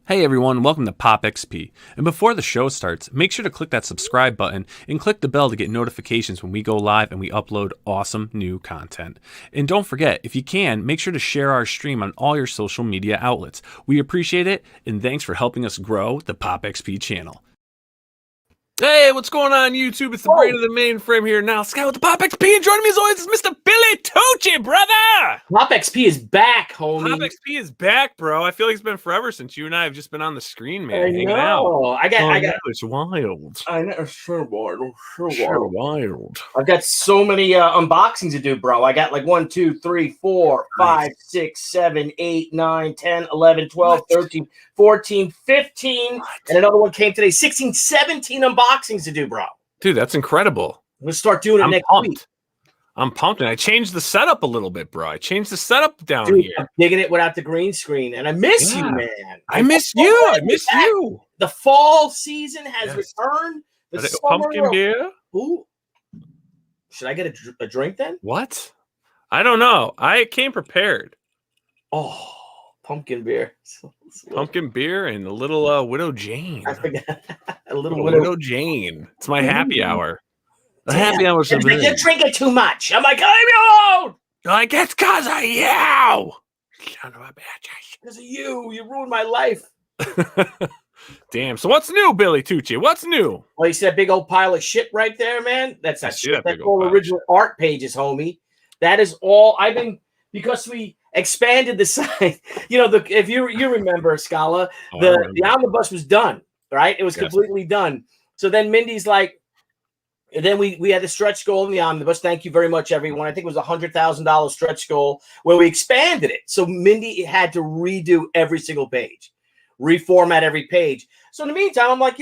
Hey everyone, welcome to Pop XP. And before the show starts, make sure to click that subscribe button and click the bell to get notifications when we go live and we upload awesome new content. And don't forget, if you can, make sure to share our stream on all your social media outlets. We appreciate it, and thanks for helping us grow the Pop XP channel. Hey, what's going on YouTube? It's the brain of the mainframe here, Nile Scala with the Pop XP, and joining me as always is Mr. Billy Tucci, brother! Pop XP is back, homie. Pop XP is back, bro. I feel like it's been forever since you and I have just been on the screen, man. I hanging know. out. I got. It's wild. I know. Sure wild. Sure wild. I've got so many unboxings to do, bro. I got like 1, 2, 3, 4, 5, 6, 7, 8, 9, 10, 11, 12, 13, 14, 15, and another one came today. 16, 17 unboxings to do, bro. Dude, that's incredible. We'll start doing it next week. I'm pumped, and I changed the setup a little bit, bro. I changed the setup down Dude, here. I'm digging it without the green screen, and I miss you, man. I miss you. I miss you. The fall season has returned. The summer, pumpkin beer. Ooh. Should I get a drink then? What? I don't know. I came prepared. Oh, pumpkin beer. Pumpkin beer and a little Widow Jane. I forgot. a little Widow Jane. It's my happy hour. The happy hour. You're drinking too much. I'm like, leave me alone. Like, it's because of you. Son of a bitch. Because of you. You ruined my life. Damn. So what's new, Billy Tucci? What's new? Well, you see that big old pile of shit right there, man? That's not shit. That's all original art pages, homie. That is all I've been, because we expanded the site. You know, if you remember, Scala, the omnibus was done, right? It was completely done. So then Mindy's like, and then we had the stretch goal in the omnibus. Thank you very much, everyone. I think it was $100,000 stretch goal where we expanded it. So Mindy had to redo every single page, reformat every page. So in the meantime, I'm like,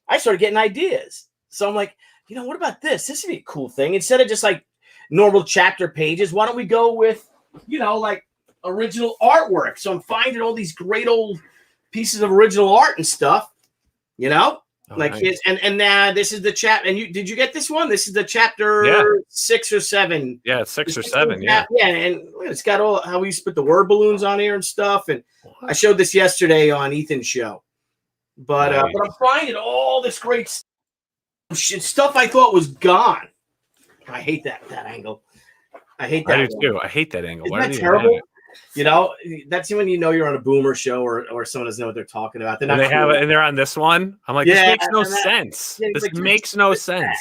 I started getting ideas. So I'm like, what about this? This would be a cool thing. Instead of just like normal chapter pages, why don't we go with, like original artwork? So I'm finding all these great old pieces of original art and stuff, like nice. His, and now this is the chapter. And did you get this one? This is the chapter 6 or 7. Yeah, it's 6 or 7. Yeah, and it's got all how we put the word balloons on here and stuff. And I showed this yesterday on Ethan's show. But I'm finding all this great stuff I thought was gone. I hate that angle. I hate that. I do too. I hate that angle. Isn't that terrible? That's when you're on a boomer show or someone doesn't know what they're talking about. They have it, and they're on this one. I'm like, this makes no sense. This makes no sense.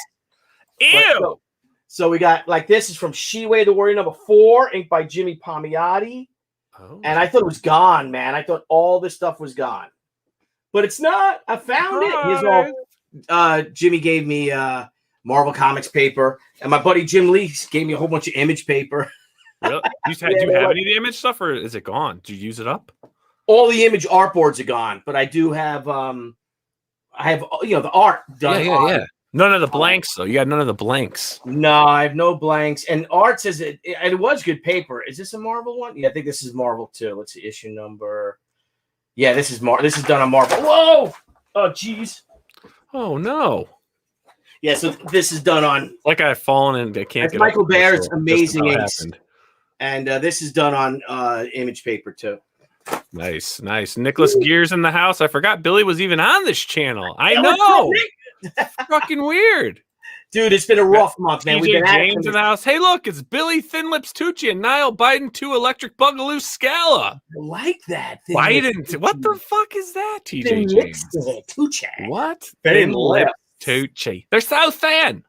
Ew. So we got this is from She-Way the Warrior #4, inked by Jimmy Palmiotti. Oh. And I thought it was gone, man. I thought all this stuff was gone, but it's not. I found it. Here's all. Jimmy gave me Marvel Comics paper, and my buddy Jim Lee gave me a whole bunch of Image paper. Really? Do you have any of the Image stuff, or is it gone? Do you use it up? All the Image art boards are gone, but I do have I have the art done. Yeah. None of the blanks though. You got none of the blanks. No, I have no blanks. And art says it was good paper. Is this a Marvel one? Yeah, I think this is Marvel too. Let's see, issue number. Yeah, this is done on Marvel. Whoa! Oh, jeez. Oh no. Yeah, so this is done on. Like I've fallen and I can't get Michael Bayer's amazing inks. And this is done on Image paper too. Nice. Nicholas Gears in the house. I forgot Billy was even on this channel. I know. Fucking weird. Dude, it's been a rough month, man. We've been James in the house. Hey, look, it's Billy Thin Lips Tucci and Nile Biden 2 Electric Boogaloo Scala. I like that. Biden. What the fuck is that, TJ James? Tucci. What? Thin Lips Tucci. They're so thin.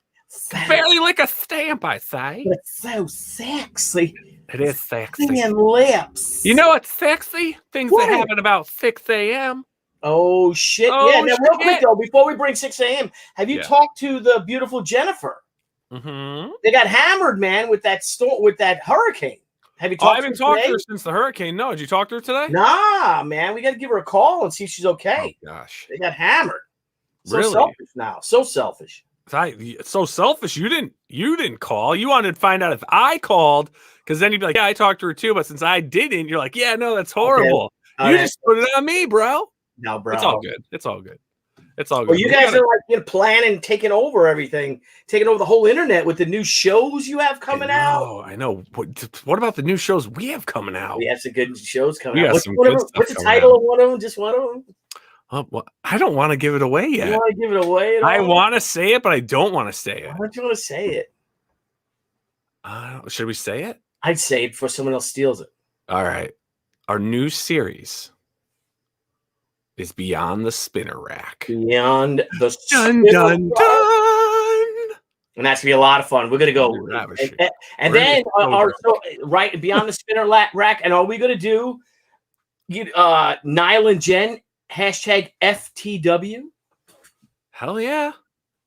Barely like a stamp, I say. But it's so sexy. It is sexy. Thin lips. You know what's sexy? Things that happen about 6 a.m. Oh, shit. Now, real quick, though, before we bring 6 a.m., have you talked to the beautiful Jennifer? Mm-hmm. They got hammered, man, with that storm, with that hurricane. Have you talked I haven't talked to her since the hurricane. No, did you talk to her today? Nah, man. We got to give her a call and see if she's okay. Oh, gosh. They got hammered. Really? Selfish now. So selfish. It's so selfish. You didn't call. You wanted to find out if I called, because then you'd be like, yeah, I talked to her too. But since I didn't, you're like, yeah, no, that's horrible. Okay. You just put it on me, bro. No, bro. It's all good. It's all good. It's all good. Well, you guys are like planning, taking over everything, taking over the whole internet with the new shows you have coming out. I know. What about the new shows we have coming out? We have some good shows coming out. What's the title of one of them? Just one of them? Well, I don't want to give it away yet. You want to give it away at all? I want to say it, but I don't want to say it. Why don't you want to say it? Should we say it? I'd say it before someone else steals it. All right. Our new series is Beyond the Spinner Rack. Beyond the Spinner Rack. And that's gonna be a lot of fun. We're gonna go, and then right Beyond the Spinner Rack. And are we gonna do Nile and Jen #FTW? Hell yeah!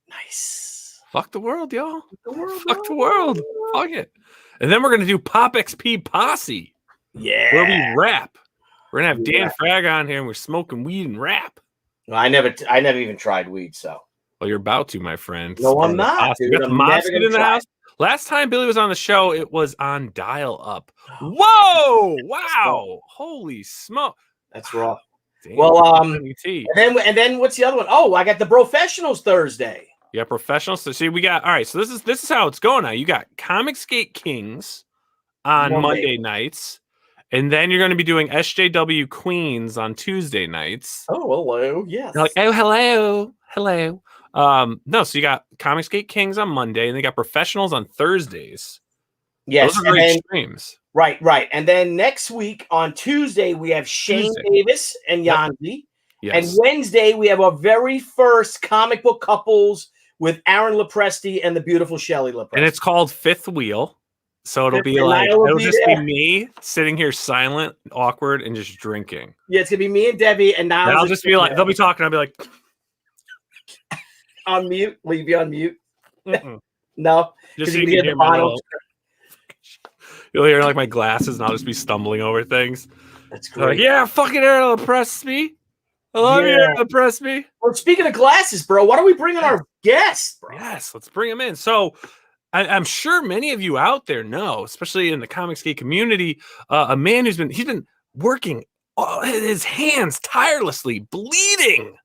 Nice. Fuck the world, y'all. Fuck the world. Fuck it. And then we're gonna do Pop XP Posse. Yeah. Where we rap. We're gonna have Dan Frag on here, and we're smoking weed and rap. Well, I never even tried weed, so. Well, you're about to, my friend. No, I'm not. We got the Mosket in the house. Last time Billy was on the show, it was on dial up. Whoa! Wow! Holy smoke! That's raw. Damn, well, and then what's the other one? Oh, I got the Professionals Thursday. Yeah, Professionals. So see, we got all right. So this is how it's going now. You got Comicsgate Kings on Monday nights, and then you're going to be doing SJW Queens on Tuesday nights. Oh, hello. Yes. You're like, oh, hello. No, so you got Comicsgate Kings on Monday, and they got Professionals on Thursdays. Yes, those are great streams. Right. And then next week on Tuesday, we have Shane Davis and Yanzi. Yes. And Wednesday, we have our very first comic book couples with Aaron Lopresti and the beautiful Shelley Lopresti. And it's called Fifth Wheel. So it'll be like, it'll just be me sitting here silent, awkward, and just drinking. Yeah, it's going to be me and Debbie. And now I'll just be like, they'll be talking. I'll be like, on mute. Will you be on mute? No. Just so you can hear my little... You'll hear like my glasses, and I'll just be stumbling over things. That's great. Like, yeah, fucking Aaron Lopresti. I love you, Aaron Lopresti. Well, speaking of glasses, bro, why don't we bring in our guest, bro? Yes, let's bring him in. So I'm sure many of you out there know, especially in the Comicsgate community, a man he's been working his hands tirelessly, bleeding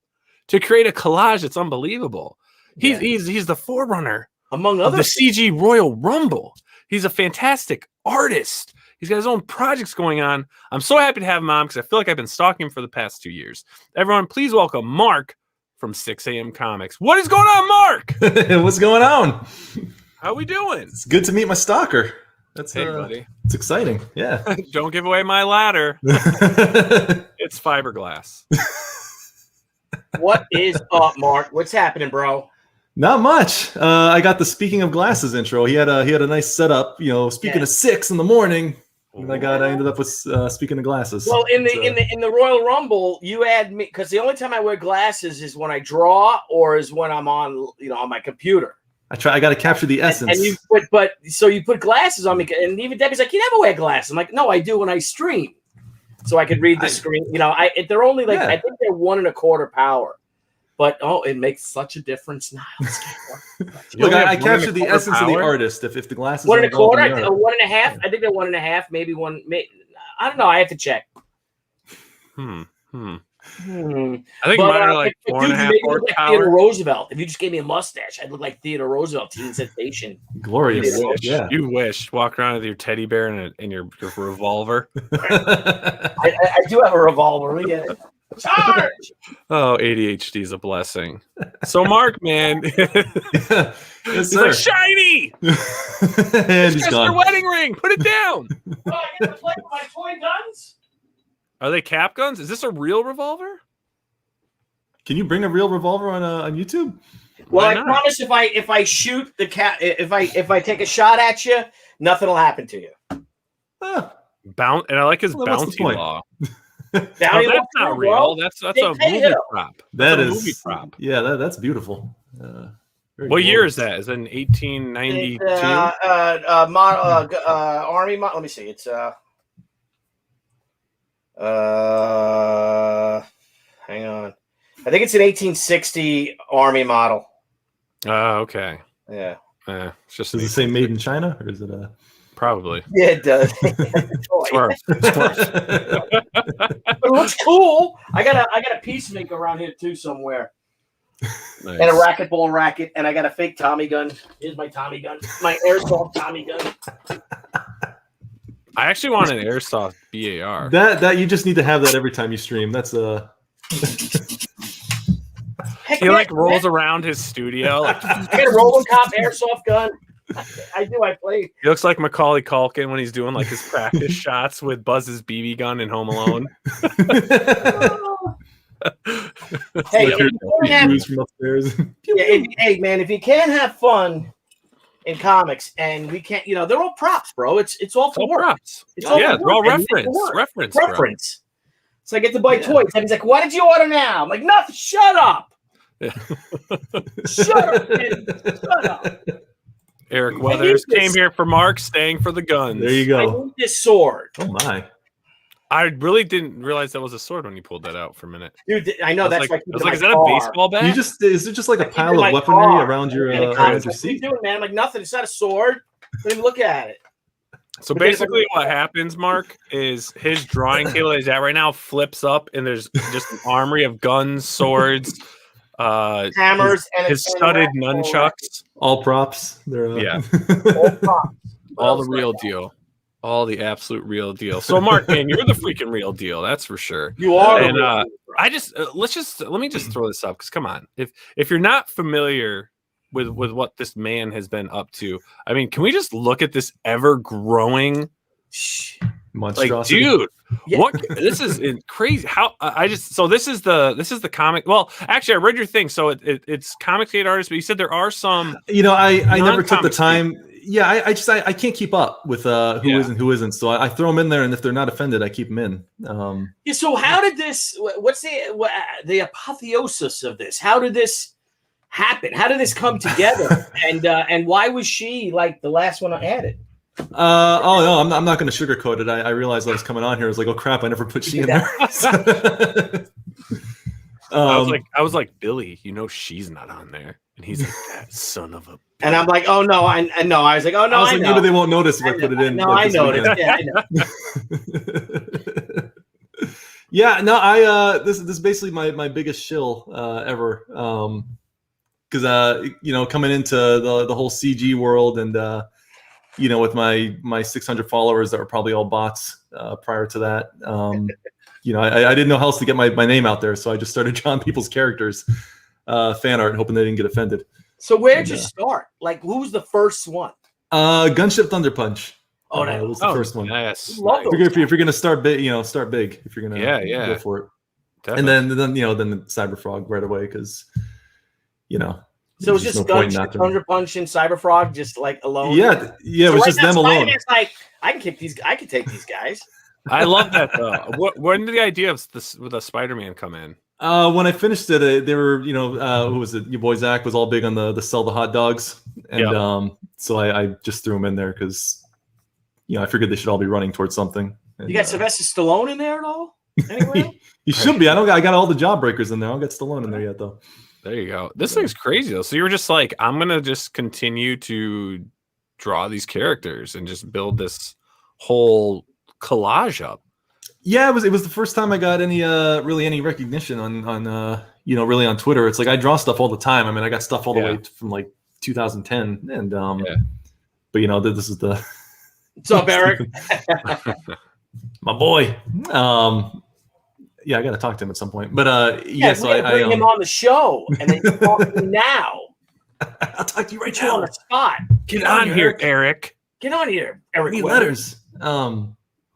to create a collage that's unbelievable. He's the forerunner among of the CG Royal Rumble. He's a fantastic artist. He's got his own projects going on. I'm so happy to have him on because I feel like I've been stalking him for the past 2 years. Everyone, please welcome Mark from 6 a.m. Comics. What is going on, Mark? What's going on? How we doing? It's good to meet my stalker. That's buddy. It's exciting. Yeah. Don't give away my ladder. It's fiberglass. What is up, Mark? What's happening, bro? Not much. I got the Speaking of Glasses intro. He had a nice setup. Speaking of 6 in the morning. And I ended up with Speaking of Glasses. Well, in the Royal Rumble, you had me because the only time I wear glasses is when I draw or is when I'm on on my computer. I got to capture the essence. And you put glasses on me, and even Debbie's like, "You never wear glasses." I'm like, "No, I do when I stream, so I could read the screen." They're only like I think they're 1 1/4 power. But it makes such a difference now. Look, I captured the essence of the artist. If the glasses 1 1/4, 1.5. I think they're 1.5, maybe one. I don't know. I have to check. I think mine are like 4.5 horsepower. Theodore Roosevelt. If you just gave me a mustache, I'd look like Theodore Roosevelt, teen sensation. Glorious. You wish. Walk around with your teddy bear and your revolver. I do have a revolver. We get it. Charge! Oh, ADHD is a blessing. So, Mark, man, he's like shiny. And he's gone. Your wedding ring. Put it down. Oh, I get to play with my toy guns. Are they cap guns? Is this a real revolver? Can you bring a real revolver on YouTube? Well, I promise if I shoot the cat, if I take a shot at you, nothing will happen to you. Ah. And I like his bounty law. That's not real. That's a movie prop. That's a movie prop. Yeah, that's beautiful. What year is that? Is it in 1892? Army. Let me see. It's hang on. I think it's an 1860 Army model. Okay. Yeah. Does it say made in China or is it a? Probably. Yeah, it does. Swerve. But it looks cool. I got a peacemaker around here too somewhere. and a racquetball racket, and I got a fake Tommy gun. Here's my Tommy gun, my airsoft Tommy gun. I actually want an airsoft BAR. That you just need to have that every time you stream. That's He like rolls around his studio. Like, I got a RoboCop airsoft gun. I do. I play. He looks like Macaulay Culkin when he's doing like his practice shots with Buzz's BB gun in Home Alone. Hey, hey, man, if you can't have fun in comics, and we can't, they're all props, bro. It's all for work. Props. It's all they're all reference. So I get to buy toys, and he's like, "Why did you order now?" I'm like, "Nothing. Shut up. Shut up, kid. Shut up." Eric Weathers came here for Mark, staying for the guns. There you go. I need this sword. Oh my! I really didn't realize that was a sword when you pulled that out for a minute. Dude, I know that's like, I was like, is that a baseball bat? Is it just like a pile of weaponry around your seat? What are you doing, man? I'm like, nothing. It's not a sword. Don't even look at it. So basically what happens, Mark, is his drawing table that he's at right now flips up, and there's just an armory of guns, swords, hammers, and his studded nunchucks. All props. All props. All the real deal. All the absolute real deal. So, Mark, man, you're the freaking real deal. That's for sure. You are. And let me just throw this up, because come on, if you're not familiar with what this man has been up to, I mean, can we just look at this ever growing monstrosity? Like, dude, what? This is crazy. How so this is the comic. Well, actually, I read your thing. So it's Comicsgate artists, but you said there are some. I never took the time. Yeah, I can't keep up with who is and who isn't. So I throw them in there, and if they're not offended, I keep them in. So how did this? What's the apotheosis of this? How did this happen? How did this come together? And why was she like the last one I added? Oh no, I'm not going to sugarcoat it. I realized I was coming on here. I was like, oh crap, I never put she in there. I was like, Billy, she's not on there, and he's like, that son of a. And I'm like, oh no, I know. I was like, oh no, I know. Maybe they won't notice if I put it in. No, I noticed. Yeah, I know. Yeah, no, this is basically my biggest shill ever. Because coming into the whole CG world, and with my 600 followers that were probably all bots prior to that. I didn't know how else to get my name out there, so I just started drawing people's characters, fan art, hoping they didn't get offended. So where'd you start? Like, who was the first one? Gunship Thunder Punch. Oh, that was the first one. Yes. If you're gonna start big, start big. If you're gonna go for it. Definitely. And then the Cyberfrog right away, because So it's just Gunship Thunder Punch and Cyberfrog just like alone. Yeah, it was just them alone. It's like I can take these guys. I love that though. When did the idea of this with a Spider-Man come in? When I finished it, they were, who was it? Your boy Zach was all big on the sell the hot dogs, and so I just threw them in there because, I figured they should all be running towards something. And, you got Sylvester Stallone in there at all? Anyway, you should be. I got all the Jawbreakers in there. I don't get Stallone in there yet though. There you go. This thing's crazy though. So you were just like, I'm gonna just continue to draw these characters and just build this whole collage up. Yeah, it was the first time I got any recognition on really on Twitter. It's like I draw stuff all the time. I mean, I got stuff all the way from like 2010, and but this is the. What's up, Eric? My boy. I got to talk to him at some point. But so I bring him on the show, and then you talk to me now. I'll talk to you right now. On the spot. Get on here, Eric. Get on here, Eric. Need letters.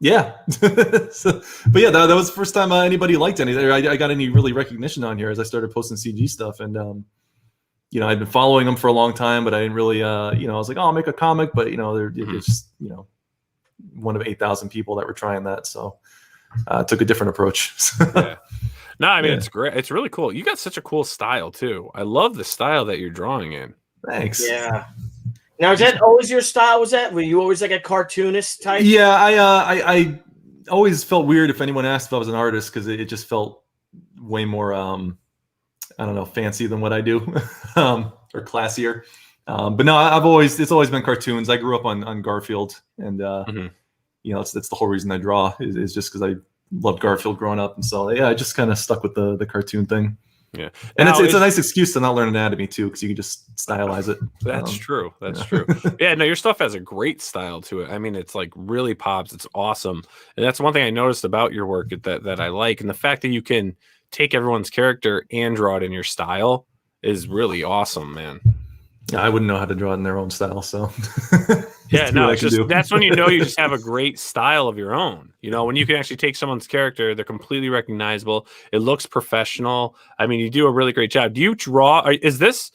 Yeah. But yeah, that was the first time anybody liked anything. I got any really recognition on here as I started posting CG stuff. And, I'd been following them for a long time, but I didn't really, I was like, oh, I'll make a comic. But, it's just, one of 8,000 people that were trying that. So I took a different approach. Yeah. No, I mean, it's great. It's really cool. You got such a cool style, too. I love the style that you're drawing in. Thanks. Yeah. Now, is that always your style? Were you always like a cartoonist type? Yeah, I always felt weird if anyone asked if I was an artist, because it just felt way more, I don't know, fancy than what I do, or classier. But no, it's always been cartoons. I grew up on Garfield, and it's the whole reason I draw is just because I loved Garfield growing up, and so I just kind of stuck with the cartoon thing. Yeah, and it's a nice excuse to not learn anatomy too, because you can just stylize it. That's true. That's true. Yeah, no, your stuff has a great style to it. I mean, it's like really pops. It's awesome, and that's one thing I noticed about your work that I like, and the fact that you can take everyone's character and draw it in your style is really awesome, man. Yeah, I wouldn't know how to draw it in their own style, so yeah, no, it's just that's when you know you just have a great style of your own. You know, when you can actually take someone's character, they're completely recognizable. It looks professional. I mean, you do a really great job. Do you draw? Is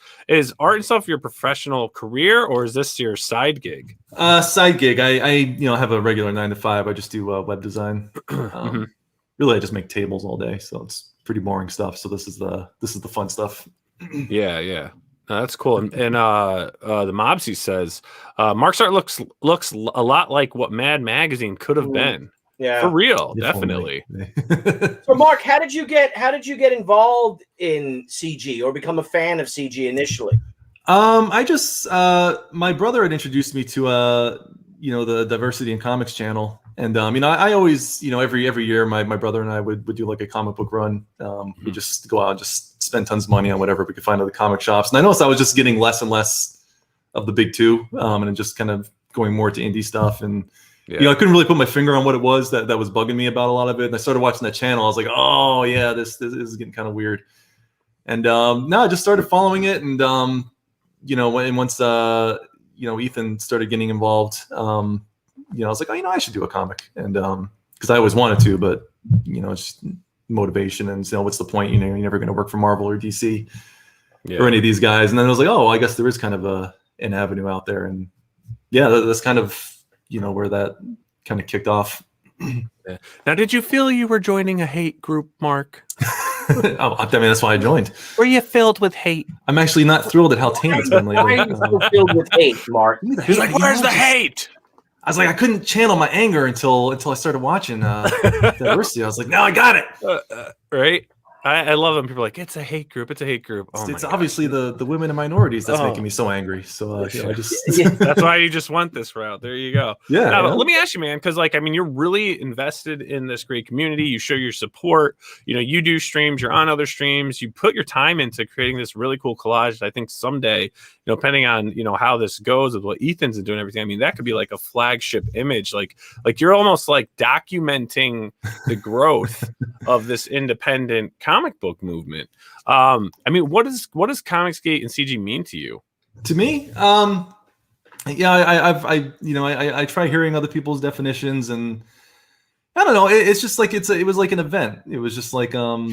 art and stuff your professional career, or is this your side gig? Side gig. I have a regular 9 to 5. I just do web design. Really, I just make tables all day, so it's pretty boring stuff. So this is the fun stuff. Yeah. That's cool. And the Mobsy says Mark's art looks a lot like what Mad Magazine could have been. Yeah, for real, definitely. So, Mark, how did you get involved in CG or become a fan of CG initially? I just my brother had introduced me to the Diversity in Comics channel, and I always every year my brother and I would do like a comic book run. We just go out and just spend tons of money on whatever we could find at the comic shops. And I noticed I was just getting less and less of the big two, and just kind of going more to indie stuff. And I couldn't really put my finger on what it was that was bugging me about a lot of it. And I started watching that channel. I was like, oh yeah, this is getting kind of weird. And I just started following it. And once Ethan started getting involved, I was like, I should do a comic. And because I always wanted to, but it's just motivation, and what's the point? You're never going to work for Marvel or DC or any of these guys. And then I was like, oh, I guess there is kind of an avenue out there. And that's kind of where that kind of kicked off. Now, did you feel you were joining a hate group, Mark? That's why I joined. Were you filled with hate? I'm actually not thrilled at how tame it's been lately. Why are you so filled with hate, Mark? He's like, where's the hate? I was like, I couldn't channel my anger until I started watching Diversity. I was like, now I got it. Right? I love when people are like, it's a hate group. It's a hate group. Oh, it's obviously the women and minorities that's making me so angry. So I just that's why you just went this route. There you go. Yeah. Now, let me ask you, man, because you're really invested in this great community. You show your support. You do streams. You're on other streams. You put your time into creating this really cool collage. I think someday, depending on how this goes with what Ethan's doing and everything, I mean, that could be like a flagship image. Like you're almost like documenting the growth of this independent comic book movement. I mean, what does Comicsgate and CG mean to you? To me, I try hearing other people's definitions, and I don't know. It's just like it was like an event. It was just like to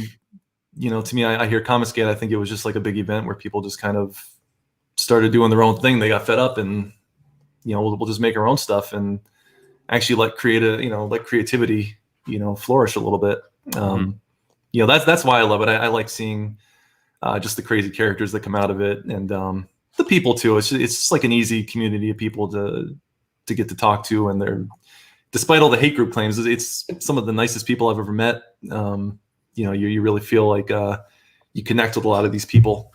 me, I hear Comicsgate. I think it was just like a big event where people just kind of started doing their own thing. They got fed up, and we'll just make our own stuff and actually let creativity flourish a little bit. That's why I love it. I like seeing just the crazy characters that come out of it, and the people too. It's just like an easy community of people to get to talk to, and they're, despite all the hate group claims, it's some of the nicest people I've ever met. You really feel like you connect with a lot of these people.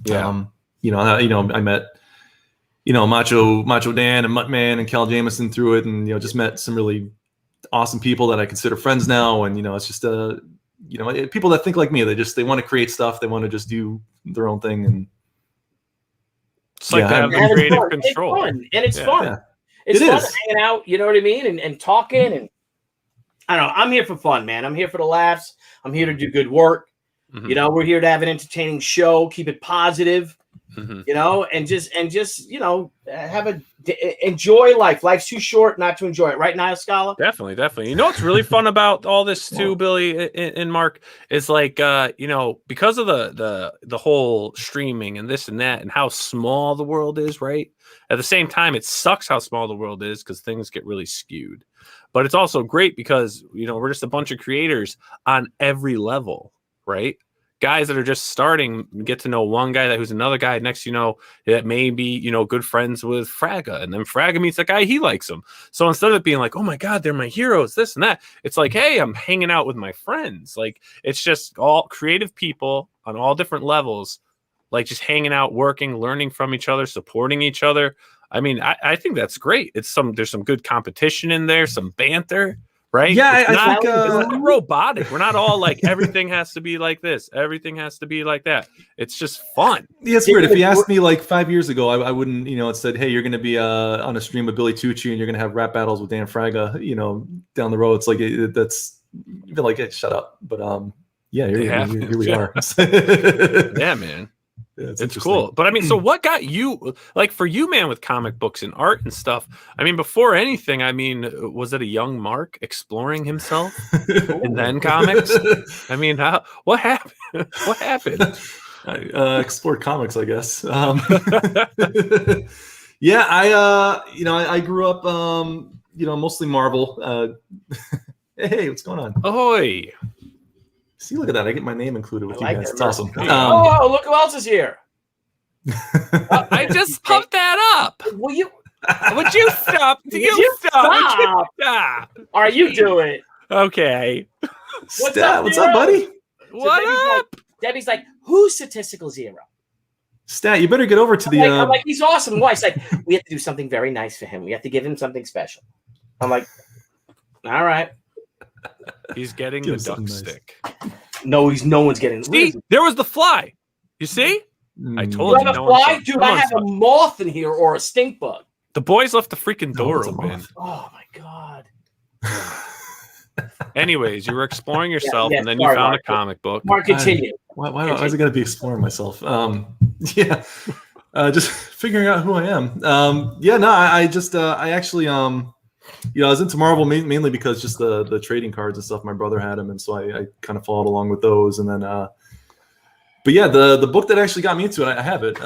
Yeah. I met Macho Dan and Muttman and Cal Jameson through it, and just met some really awesome people that I consider friends now. And it's just people that think like me. They want to create stuff. They want to just do their own thing, and it's like they have the creative control. It's fun. Yeah. It's fun hanging out. You know what I mean, and talking. And I don't know. I'm here for fun, man. I'm here for the laughs. I'm here to do good work. Mm-hmm. We're here to have an entertaining show. Keep it positive. Mm-hmm. And just enjoy life. Life's too short not to enjoy it, right, Nile Scala? Definitely. What's really fun about all this too, Billy and Mark, is like because of the whole streaming and this and that and how small the world is, right? At the same time, it sucks how small the world is because things get really skewed. But it's also great because we're just a bunch of creators on every level, right? Guys that are just starting get to know one guy who's another guy next, that may be, good friends with Fraga, and then Fraga meets a guy, he likes him. So instead of it being like, oh my God, they're my heroes, this and that, it's like, hey, I'm hanging out with my friends. Like, it's just all creative people on all different levels, like just hanging out, working, learning from each other, supporting each other. I mean, I think that's great. There's some good competition in there, some banter, right? Yeah, it's I think it's not robotic. We're not all like everything has to be like this, everything has to be like that. It's just fun. Yeah, it's weird. If you asked me like 5 years ago, I wouldn't, it said, hey, you're going to be on a stream with Billy Tucci and you're going to have rap battles with Dan Fraga, down the road. It's like, that's, you'd be like, hey, shut up. But yeah, here we are. Yeah, man. Yeah, it's cool. But I mean, so what got you, like for you, man, with comic books and art and stuff? I mean, before anything, I mean, was it a young Mark exploring himself and then comics? I mean, what happened? What happened? I explored comics, I guess. Yeah, I grew up, mostly Marvel. Hey, what's going on? Ahoy! See, look at that. I get my name included with you guys. It's awesome. Oh, look who else is here. I just pumped that up. Will you? Would you stop? Would you stop? All right, you do it. Okay. What's up, buddy? What up? Debbie's like, who's statistical zero? Stat, you better get over to the. I'm like, he's awesome. Why? He's like, we have to do something very nice for him. We have to give him something special. I'm like, all right. He's getting the duck stick. No one's getting. See, there was the fly. You see? I told you. You have a fly, dude. I have a moth in here or a stink bug. The boys left the freaking door open. Oh my god. Anyways, you were exploring yourself, and then you found a comic book. Mark, continue. Why is it going to be exploring myself? Yeah, just figuring out who I am. Yeah, no, I actually, I was into Marvel mainly because just the trading cards and stuff. My brother had them, and so I kind of followed along with those. And then, but yeah, the book that actually got me into it, I have it.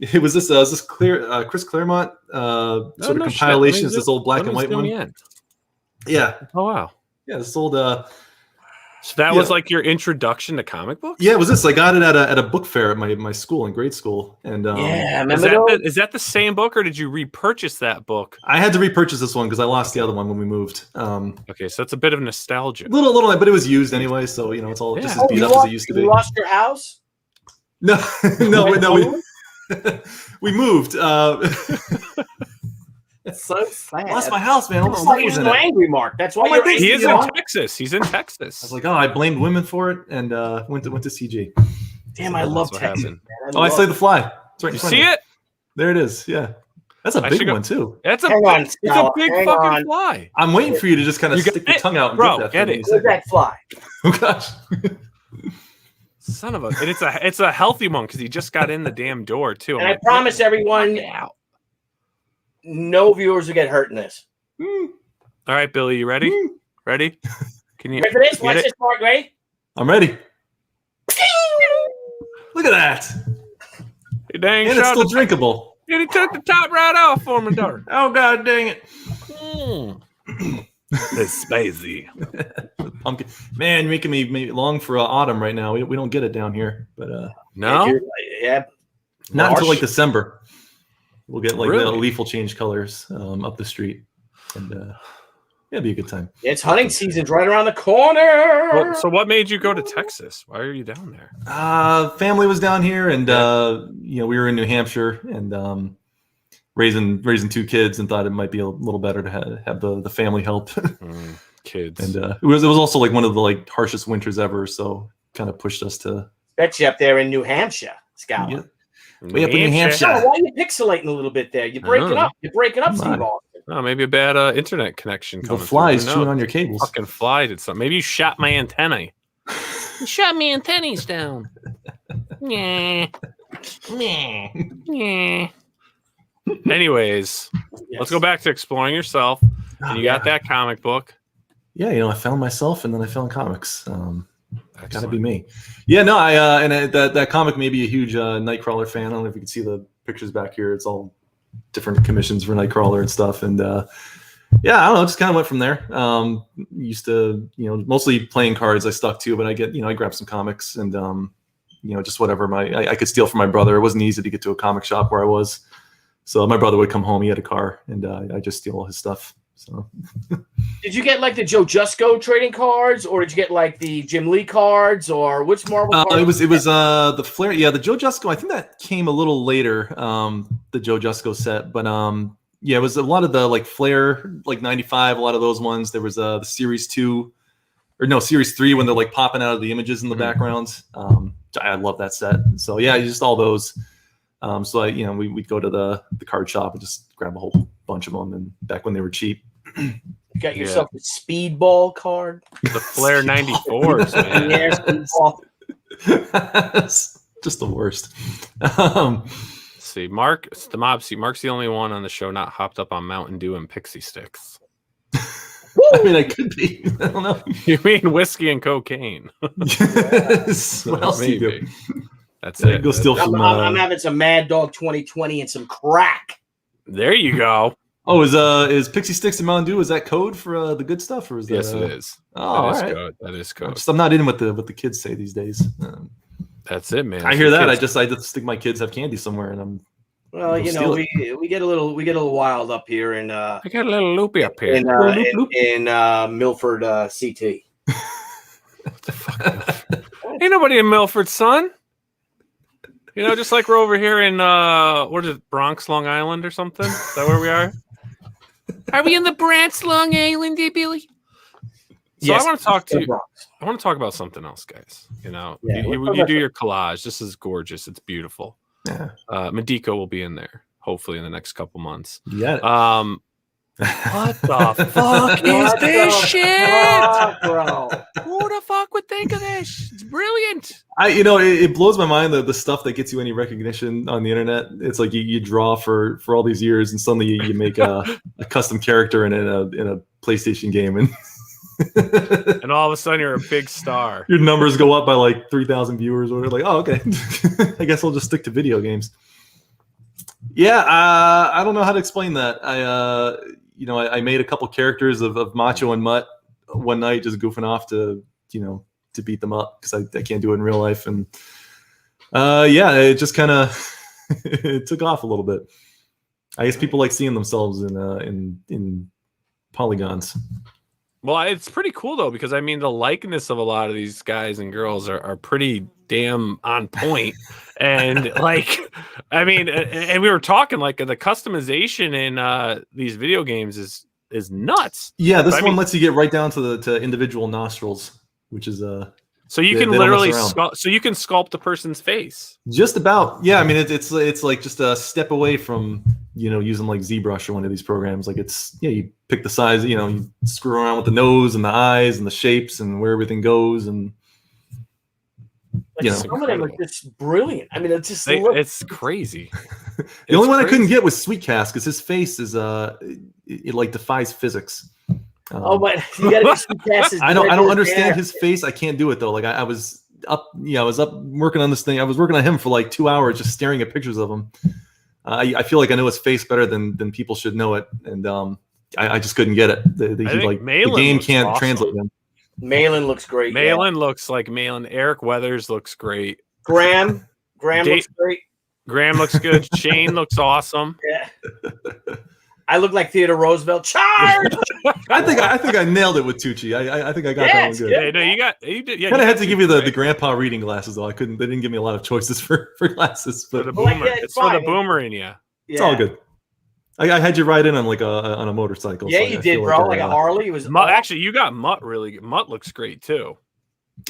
It was this Chris Claremont sort of compilation. It's this old black and white one. Yeah. Oh wow. Yeah, this old. So that was like your introduction to comic books? Yeah, it was this. I got it at a book fair at my school in grade school, and is that the same book, or did you repurchase that book? I had to repurchase this one because I lost the other one when we moved. Okay, so it's a bit of nostalgia. Little, but it was used anyway, so it's all just as beat up as it used to be. You lost your house? No, we moved. It's so sad. Lost my house, man. He's so angry, Mark. That's why he is in Texas. He's in Texas. I was like, I blamed women for it, and went to CG. Damn, so I love Texas. I Slay the Fly. It's right in front of you. See it? There it is. Yeah, that's a big one too. It's a big fucking fly. I'm waiting for you to just kind of stick your tongue out and get it. Where's that fly? Oh gosh. Son of a! And it's a healthy one because he just got in the damn door too. And I promise everyone. No viewers will get hurt in this. All right, Billy, you ready? Ready? Can you ready for this? Watch this part, ready? I'm ready. Look at that. Hey, dang, and it's still drinkable. And he took the top right off for me, daughter. Oh god dang it. It's spicy. Pumpkin. Man, you're making me long for autumn right now. We don't get it down here, but no. Yeah. Not until like December. We'll get like the leaf will change colors up the street, and it'll be a good time. It's hunting season's right around the corner. Well, so what made you go to Texas? Why are you down there? Family was down here, and we were in New Hampshire, and raising two kids, and thought it might be a little better to have the family help. Kids, and it was also like one of the harshest winters ever, so kind of pushed us to. Bet you up there in New Hampshire, Scala. Yeah. Way up in New Hampshire. Oh, why are you pixelating a little bit there? You're breaking up. You're breaking up, Steve Austin. Oh, maybe a bad internet connection. The fly's chewing on your cables. Fucking fly did something. Maybe you shot my antennae. You shot my antennaes down. Yeah. Yeah. Anyways, let's go back to exploring yourself. And you got that comic book. Yeah, I found myself, and then I found comics. Gotta be me. Yeah, no, that comic made me a huge Nightcrawler fan. I don't know if you can see the pictures back here. It's all different commissions for Nightcrawler and stuff. And yeah, I don't know, just kind of went from there. Used to, mostly playing cards I stuck to, but I grabbed some comics and just whatever I could steal from my brother. It wasn't easy to get to a comic shop where I was. So my brother would come home, he had a car, and I just steal all his stuff. So did you get like the Joe Jusko trading cards, or did you get like the Jim Lee cards, or which Marvel cards? It was the Flair. Yeah, the Joe Jusko. I think that came a little later. The Joe Jusko set, but Yeah, it was a lot of the like Flare, like 95, a lot of those ones. There was the Series 2, or no, Series 3 when they're like popping out of the images in the background. I love that set. So yeah, just all those. So we'd go to the card shop and just grab a whole bunch of them, and back when they were cheap. You got yourself a Speedball card. The Flare 94s, man. Yeah, Speedball. Just the worst. See, Mark's the only one on the show not hopped up on Mountain Dew and Pixie Sticks. I mean, I could be. I don't know. You mean whiskey and cocaine? Yes. What else do you do? That's it. Go steal some, I'm having some Mad Dog 2020 and some crack. There you go. Oh, is Pixie Sticks and Mountain Dew, is that code for the good stuff, or is that? Yes, it is. Oh, that is right. code. That is code. I'm not in what the kids say these days. That's it, man. I hear that. I just think my kids have candy somewhere, and I'm. Well, we get a little wild up here, and I got a little loopy up here in Milford, CT. What the fuck? Ain't nobody in Milford, son. Just like we're over here in what is it, Bronx, Long Island, or something? Is that where we are? Are we in the Bronx, Long Island, Billy? So yes, I want to talk to you. I want to talk about something else, guys. You do your collage. This is gorgeous. It's beautiful. Yeah. Medico will be in there hopefully in the next couple months. Yeah. What the fuck is this shit, bro? Who the fuck would think of this? It's brilliant. It blows my mind the stuff that gets you any recognition on the internet. It's like you draw for all these years, and suddenly you make a custom character in a PlayStation game, and and all of a sudden you're a big star. Your numbers go up by like 3,000 viewers, or like, oh, okay. I guess I'll just stick to video games. Yeah, I don't know how to explain that. I made a couple characters of Macho and Mutt one night, just goofing off to beat them up because I can't do it in real life, and it just kind of it took off a little bit. I guess people like seeing themselves in polygons. Well, it's pretty cool though, because I mean the likeness of a lot of these guys and girls are pretty damn on point. And and we were talking like the customization in these video games is nuts. Yeah, this one lets you get right down to individual nostrils, which is so you can literally sculpt the person's face. Just about. Yeah, I mean it's like just a step away from using like ZBrush or one of these programs. Like you pick the size, you screw around with the nose and the eyes and the shapes and where everything goes, and some of them are just brilliant. I mean, it's crazy. The only one I couldn't get was Sweetcast because his face is it like defies physics. But you gotta get Sweetcast. I don't understand his face. I can't do it though. Like I was up working on this thing. I was working on him for like 2 hours just staring at pictures of him. I feel like I know his face better than people should know it, and I just couldn't get it. The game can't translate him. Malin looks great. Malin looks like Malin. Eric Weathers looks great. Graham looks great. Graham looks good. Shane looks awesome. Yeah. I look like Theodore Roosevelt. Charge! I think I nailed it with Tucci. I think I got that one good. Yeah, no, you did. Yeah, kind of had to give you the grandpa reading glasses though. They didn't give me a lot of choices for glasses. But for the boomer, it's for the boomer in you. It's all good. I had you ride in on like on a motorcycle. Yeah, so you did, bro. Like a Harley. It was actually you got Mutt really good. Mutt looks great too.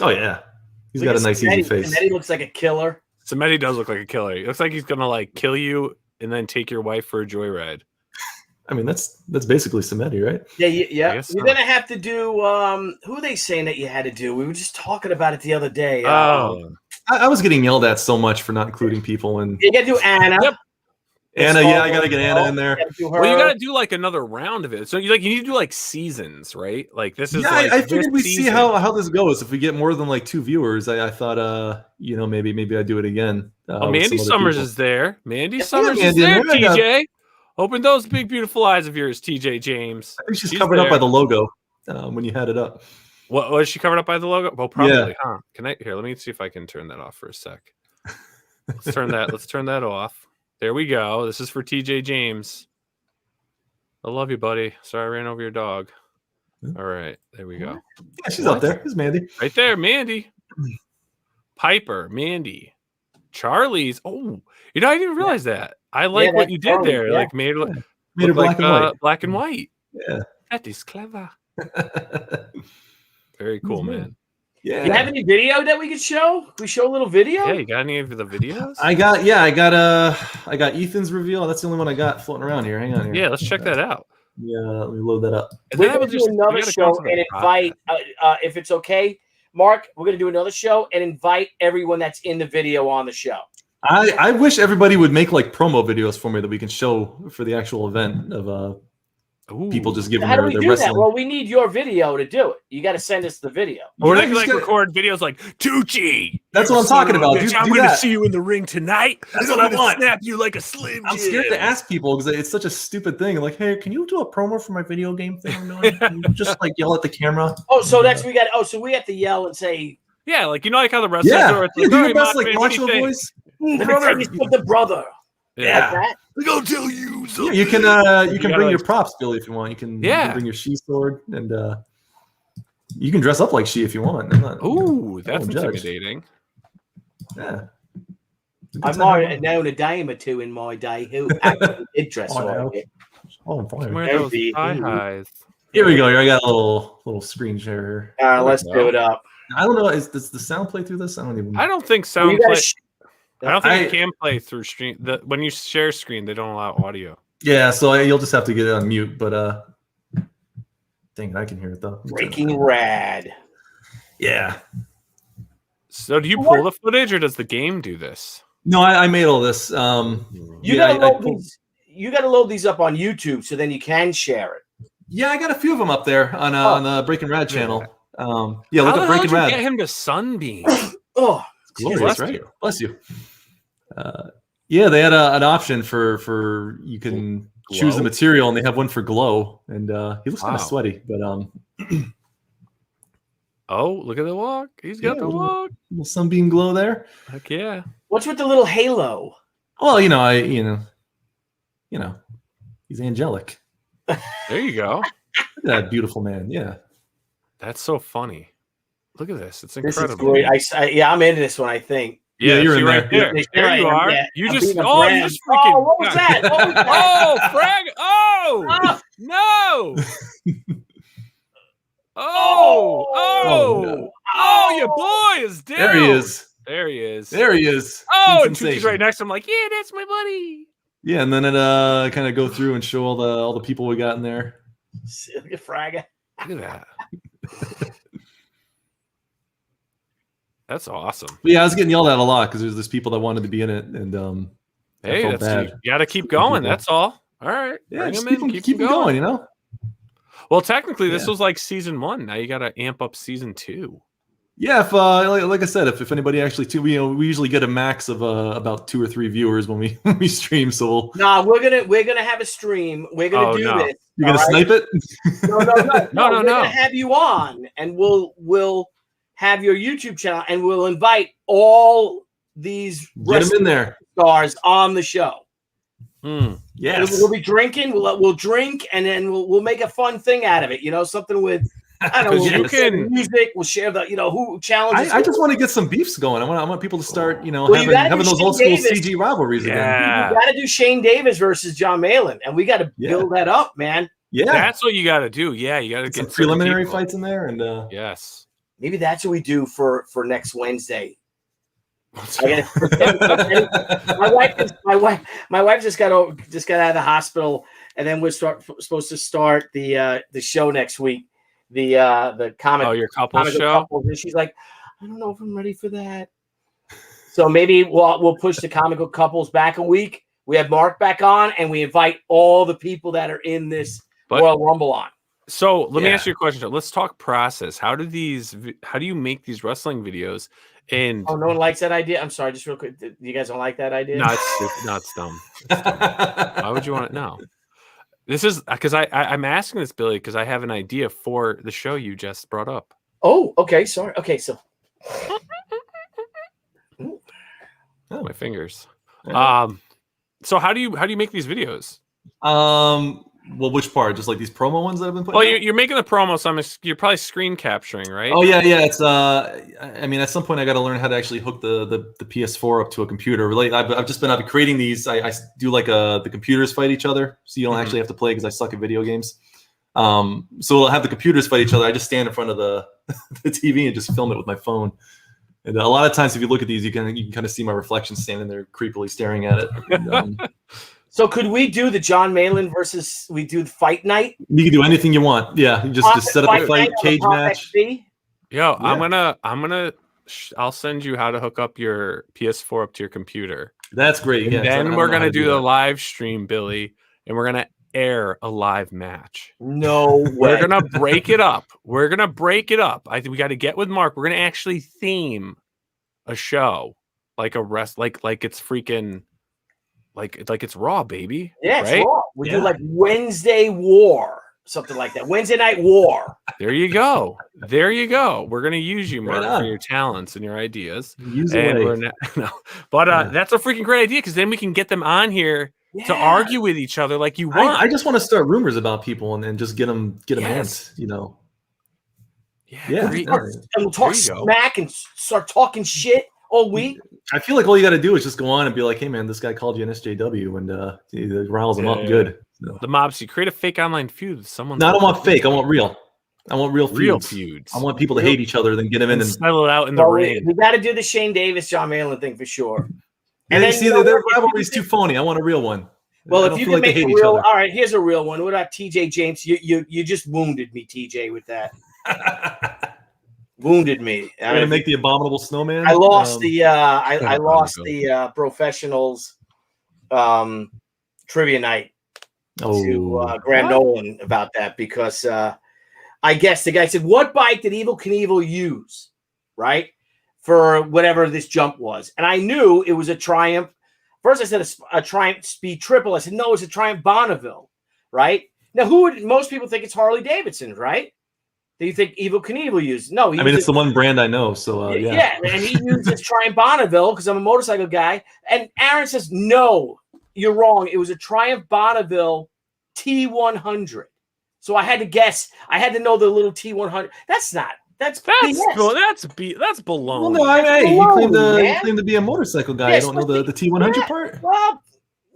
Oh yeah, he's got a nice easy face. Cimetti looks like a killer. Cimetti does look like a killer. He looks like he's gonna like kill you and then take your wife for a joyride. I mean that's basically Cimetti, right? Yeah. You're gonna have to do who are they saying that you had to do? We were just talking about it the other day. I was getting yelled at so much for not including people, and you gotta do Anna. Yep. Anna, I gotta get Anna in there. Well, you gotta do like another round of it. So you need to do like seasons, right? Like this is. Yeah, I figured we'd see how this goes. If we get more than like 2 viewers, I thought maybe I'd do it again. Mandy Summers is there. Mandy Summers is there. TJ, open those big beautiful eyes of yours, TJ James. I think she's covered up by the logo when you had it up. What was she covered up by the logo? Well, probably, huh? Let me see if I can turn that off for a sec. Let's turn that off. There we go. This is for TJ James. I love you, buddy. Sorry I ran over your dog. All right. There we go. Yeah, she's up there. There's Mandy. Right there, Mandy. Piper, Mandy. Charlie's. Oh, I didn't realize that. I like what you did there. Yeah. Like made it look. Made her black and white. Black and white. Yeah. That is clever. Very cool, man. Yeah. You have any video that we could show? We show a little video? Yeah, you got any of the videos? I got Ethan's reveal. That's the only one I got floating around here. Hang on here. Yeah, let's check that out. Yeah, let me load that up. We're going to do another show and invite, if it's okay, Mark, we're going to do another show and invite everyone that's in the video on the show. I wish everybody would make like promo videos for me that we can show for the actual event of people just giving How do we their do wrestling. that? Well, we need your video to do it. You got to send us the video. Or they can like record videos like Tucci. That's what I'm talking about. I'm going to see you in the ring tonight. That's what I want. Snap you like a Slim I'm scared to ask people because it's such a stupid thing. Like, hey, can you do a promo for my video game thing I'm doing? Can you just like yell at the camera? Oh, so that's we got. Oh, so we have to yell and say. Yeah, like like how the wrestlers are. Do your best like macho voice. Let me tell you something, brother. Yeah. Like I'm gonna tell you something. Yeah, you can bring your props, Billy, if you want. You can bring your she sword and you can dress up like she if you want. Ooh, that's intimidating. Yeah. I've already known a dame or two in my day who actually did dress like it. Oh, I'm fine. Where those high highs? Here we go. Here I got a little screen share here. All right, let's do it up. I don't know. Does the sound play through this? I don't think sound play. I don't think you can play through stream. When you share screen, they don't allow audio. Yeah, so you'll just have to get it on mute. But dang it, I can hear it though. Breaking rad. Yeah. So do you pull the footage, or does the game do this? No, I made all this. You gotta load these up on YouTube, so then you can share it. Yeah, I got a few of them up there on the Breaking Rad channel. Yeah, look at Breaking Rad. Get him to Sunbeam. Oh, it's glorious, right? Bless you. Yeah, they had an option for you can choose the material, and they have one for glow, and he looks kind of sweaty, but oh, look at the walk. He's got the walk. Little sunbeam glow there. Heck yeah. What's with the little halo? Well, he's angelic. There you go. Look at that beautiful man. Yeah. That's so funny. Look at this. It's incredible. This is great. I'm into this one, I think. Yeah, you're in right there. There you are. Yeah, you just freaking. Oh, what was that? Oh, frag! Oh, no! Oh, your boy is down. There he is. There he is. There he is. Oh, and Tucci's right next to him. Like, yeah, that's my buddy. Yeah, and then it kind of go through and show all the people we got in there. Look at Fraga. Look at that. That's awesome. But yeah, I was getting yelled at a lot because there's people that wanted to be in it, and hey, you got to keep going. That's all. All right, yeah, just keep them going. Well, technically, this was like season 1. Now you got to amp up season 2. Yeah, if like I said, if anybody actually we usually get a max of about 2 or 3 viewers when we stream. So we're gonna have a stream. We're gonna do this. You're gonna snipe it? No. We're gonna have you on, and we'll have your YouTube channel, and we'll invite all these stars on the show. Yes, we'll be drinking. We'll drink, and then we'll make a fun thing out of it. Something with. I don't know. You can music. We'll share who challenges. I just want to get some beefs going. I want people to start, having those old school CG rivalries again. You got to do Shane Davis versus John Malin, and we got to build that up, man. Yeah, that's what you got to do. Yeah, you got to get some preliminary fights in there, and yes, maybe that's what we do for next Wednesday. My wife just got out of the hospital, and then we're supposed to start the show next week. The comic. Oh, your couple show. Couples, and she's like, I don't know if I'm ready for that. So maybe we'll push the comical couples back a week. We have Mark back on, and we invite all the people that are in this Royal Rumble on. So let me ask you a question. Let's talk process. How do you make these wrestling videos? And no one likes that idea. I'm sorry, just real quick. You guys don't like that idea? No, it's stupid. No, it's dumb. Why would you want it? No. This is because I'm asking this, Billy, because I have an idea for the show you just brought up. Oh, okay. Sorry. Okay, so my fingers. So how do you make these videos? Well, which part? Just like these promo ones that I've been putting. Well, you're making the promo, so you're probably screen capturing, right? Oh yeah. It's I mean, at some point I got to learn how to actually hook the PS4 up to a computer. Really, I've been creating these. I do like the computers fight each other, so you don't actually have to play because I suck at video games. So we'll have the computers fight each other. I just stand in front of the TV and just film it with my phone. And a lot of times, if you look at these, you can kind of see my reflection standing there creepily staring at it. And, so could we do the John Malin versus we do the fight night? You can do anything you want. Yeah, you just set up a fight cage match. XP? Yo, yeah. I'll send you how to hook up your PS4 up to your computer. That's great. And then we're gonna do the live stream, Billy, and we're gonna air a live match. No way. We're gonna break it up. I think we got to get with Mark. We're gonna actually theme a show like a like it's freaking. Like it's Raw, baby. Yeah, right? It's Raw. We do like Wednesday War, something like that. Wednesday Night War. There you go. We're gonna use you, Mark, for your talents and your ideas. That's a freaking great idea because then we can get them on here to argue with each other like you want. I just want to start rumors about people and just get them amped, you know. Yeah. And we'll talk smack and start talking shit all week. I feel like all you got to do is just go on and be like, "Hey, man, this guy called you an SJW," and it riles him up good. So. The mobs, you create a fake online feud with someone. No, I don't want fake. I want real. I want real feuds. I want people to hate each other, then get them in and settle it out in the ring. We got to do the Shane Davis, John Malin thing for sure. And then you see, their rivalry's too phony. I want a real one. Well, if you can make a real, all right, here's a real one. What about TJ James? You just wounded me, TJ, with that. Wounded me. You're gonna make the Abominable Snowman. I lost I lost the professionals trivia night to Graham Nolan about that because I guess the guy said, "What bike did Evel Knievel use?" Right for whatever this jump was, and I knew it was a Triumph. First, I said a Triumph Speed Triple. I said no, it's a Triumph Bonneville. Right now, most people think it's Harley Davidson, right? Do you think Evel Knievel used? No, it's the one brand I know. So yeah, and he used his Triumph Bonneville because I'm a motorcycle guy. And Aaron says, "No, you're wrong. It was a Triumph Bonneville T100." So I had to guess. I had to know the little T100. That's baloney. Well, no, he claimed to be a motorcycle guy. I don't know the T100 part. Well,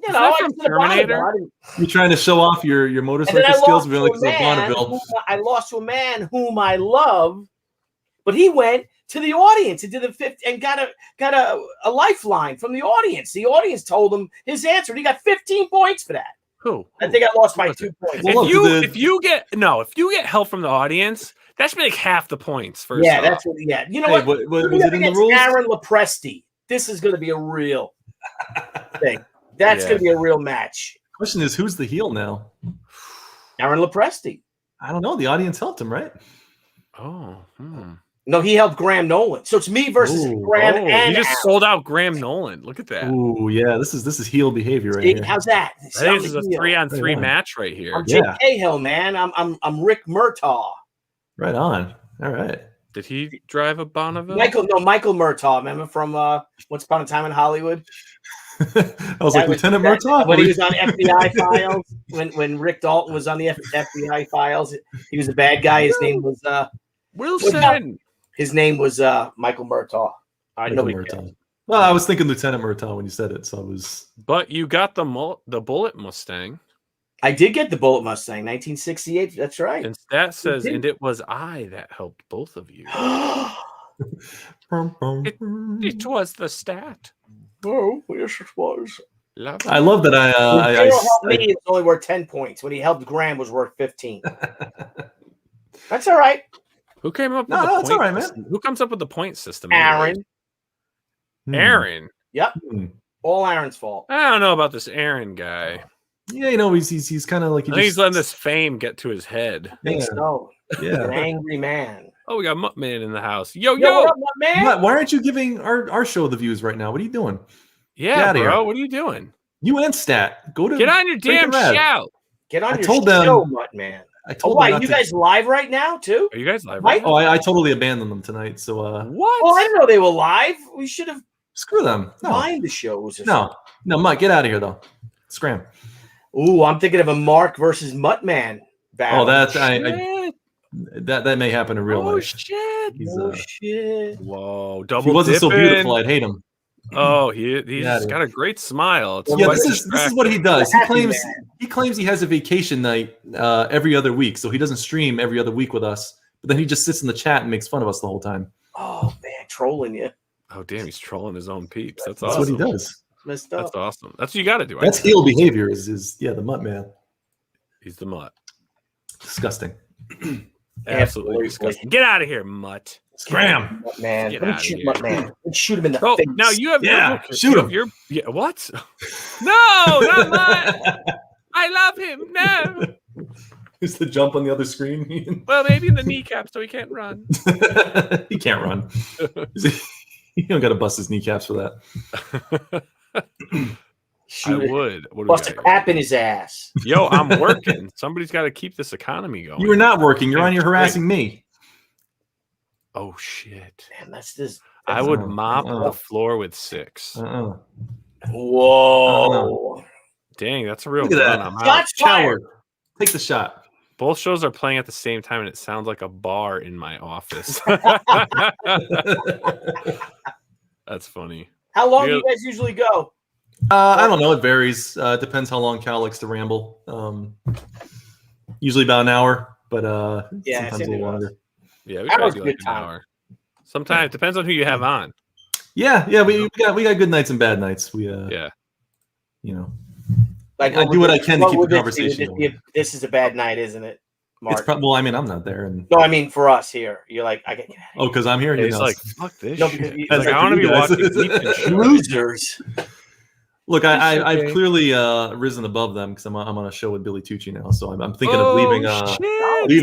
you know, Terminator. You're trying to show off your motorcycle skills. I lost to a man whom I love, but he went to the audience and did the fifth and got a lifeline from the audience. The audience told him his answer, and he got 15 points for that. Who? I think I lost by 2 points. If you get help from the audience, that should make half the points. First, that's what. Yeah, you know what? Was it in the rules? Aaron Lopresti. This is going to be a real thing. That's going to be a real match. Question is, who's the heel now? Aaron Lopresti. I don't know. The audience helped him, right? Oh. No, he helped Graham Nolan. So it's me versus Graham and he just sold out Graham Nolan. Look at that. Ooh, yeah. This is heel behavior right here. How's that? I think this is a 3-on-3 match right here. I'm Jake Cahill, man. I'm Rick Murtaugh. Right on. All right. Did he drive a Bonneville? Michael Murtaugh, remember from Once Upon a Time in Hollywood? I was like, Lieutenant Murtaugh? When he was on FBI Files, when Rick Dalton was on the FBI Files, he was a bad guy. His name was Wilson. His name was Michael Murtaugh. Murtaugh. Well, I was thinking Lieutenant Murtaugh when you said it, so I was. But you got the Bullet Mustang. I did get the Bullet Mustang, 1968. That's right. And that says, and it was I that helped both of you. it was the stat. Oh, yes, it was. I love that. It was only worth 10 points. When he helped Graham, was worth 15. That's all right. Who came up with the point all right, system? Who comes up with the point system? Aaron. Aaron. Yep. All Aaron's fault. I don't know about this Aaron guy. Yeah, he's kind of like he's letting this fame get to his head. I think so. Yeah, an angry man. Oh, we got Muttman in the house. Yo! What up, Muttman? Why aren't you giving our show the views right now? What are you doing? Yeah, bro. What are you doing? You and Stat, get on your damn show. Get on your show, Muttman. I told them. Why you guys live right now too? Are you guys live right now? Oh, I totally abandoned them tonight. So what? Oh, I didn't know they were live. We should have. Screw them. Mind the shows. No, Mike, get out of here though. Scram. Ooh, I'm thinking of a Mark versus Muttman battle. Oh, that's that may happen in real life. Shit! Shit! Whoa! If he wasn't so beautiful, I'd hate him. Oh, he's got a great smile. It's this is what he does. He claims he has a vacation night every other week, so he doesn't stream every other week with us. But then he just sits in the chat and makes fun of us the whole time. Oh man, trolling you. Oh damn, he's trolling his own peeps. That's awesome. What he does. Messed up. That's awesome. That's what you got to do. That's heel behavior. Is the mutt man. He's the mutt. Disgusting. Absolutely disgusting. Get out of here, mutt. Scram, man. Let me shoot Mutt man. Let's shoot him in the face. Now you have shoot him. What? No, not mutt. I love him. No. Is the jump on the other screen? Well, maybe in the kneecap, so he can't run. He can't run. You don't got to bust his kneecaps for that. I would. Bust a cap in his ass. Yo, I'm working. Somebody's got to keep this economy going. You are not working. You're on here harassing me. Oh shit! Man, that's this. I would mop the floor with 6. Whoa! Dang, that's a real Look at that. Shots fired. Take the shot. Both shows are playing at the same time, and it sounds like a bar in my office. That's funny. How long do you guys usually go? I don't know. It varies. Depends how long Cal likes to ramble. Usually about an hour, but sometimes a little longer. Yeah, we try to do like an hour. Sometimes depends on who you have on. Yeah, we got good nights and bad nights. You know, like I do what I can to keep the conversation going. This is a bad night, isn't it, Mark? Well, I mean, I'm not there, and no, I mean for us here. You're like, I get. Oh, because I'm here. He's like, fuck this. No, shit. Because like, I want to be watching losers. Look, I've clearly risen above them because I'm on a show with Billy Tucci now, so I'm thinking of leaving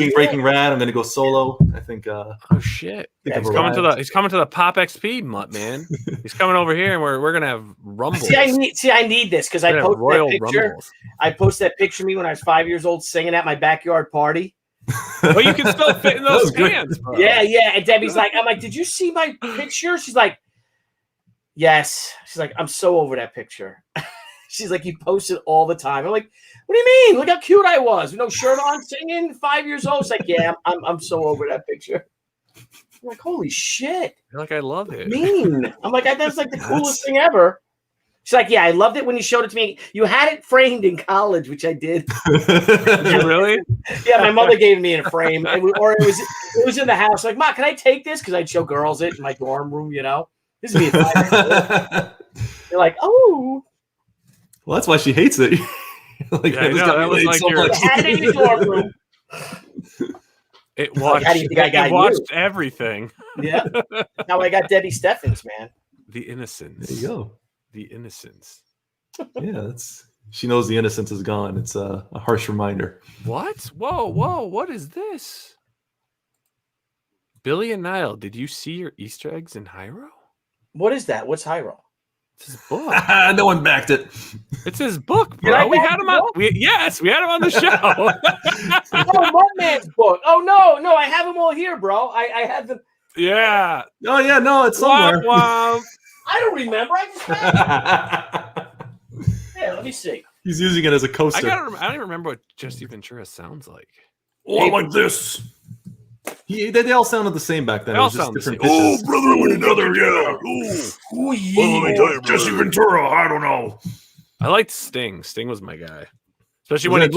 Breaking Rad. I'm going to go solo. I think. Oh shit! He's coming to the Pop XP mutt, man. He's coming over here, and we're gonna have rumbles. I need this because I posted that picture. Rumbles. I posted that picture of me when I was 5 years old singing at my backyard party. Well, you can still fit in those pants, bro. Yeah. And Debbie's like, I'm like, did you see my picture? She's like, yes. She's like, I'm so over that picture. She's like, you post it all the time. I'm like, what do you mean? Look how cute I was. No shirt on, singing, 5 years old. She's like, yeah, I'm so over that picture. I'm like, holy shit. You're like, I love it. Mean. I'm like, that's like the coolest thing ever. She's like, yeah, I loved it when you showed it to me. You had it framed in college, which I did. Did you really? Yeah, my mother gave me in a frame. It was in the house. Like, Ma, can I take this? Because I'd show girls it in my dorm room, you know? This is me. They're like, oh. Well, that's why she hates it. Like, yeah, that was like your... had it in the dorm room. It watched, it watched everything. Yeah. Now I got Debbie Steffens, man. The innocence. There you go. The innocence. Yeah, she knows the innocence is gone. It's a harsh reminder. What? Whoa, what is this? Billy and Nile, did you see your Easter eggs in Hyro? What is that? What's Hyro? It's his book. No one backed it. It's his book, bro. We had him on. We had him on the show. Oh, Mudman's book. Oh no, I have them all here, bro. I have them. Yeah. Oh yeah, no, it's somewhere. I don't remember. I just had it. Yeah, let me see. He's using it as a coaster. I don't even remember what Jesse Ventura sounds like. Oh, like this. They all sounded the same back then. They all sound different the same. pitches. Oh, brother with another, yeah. Ooh, yeah. Well, let me tell you, Jesse Ventura, I don't know. I liked Sting. Sting was my guy. Especially when he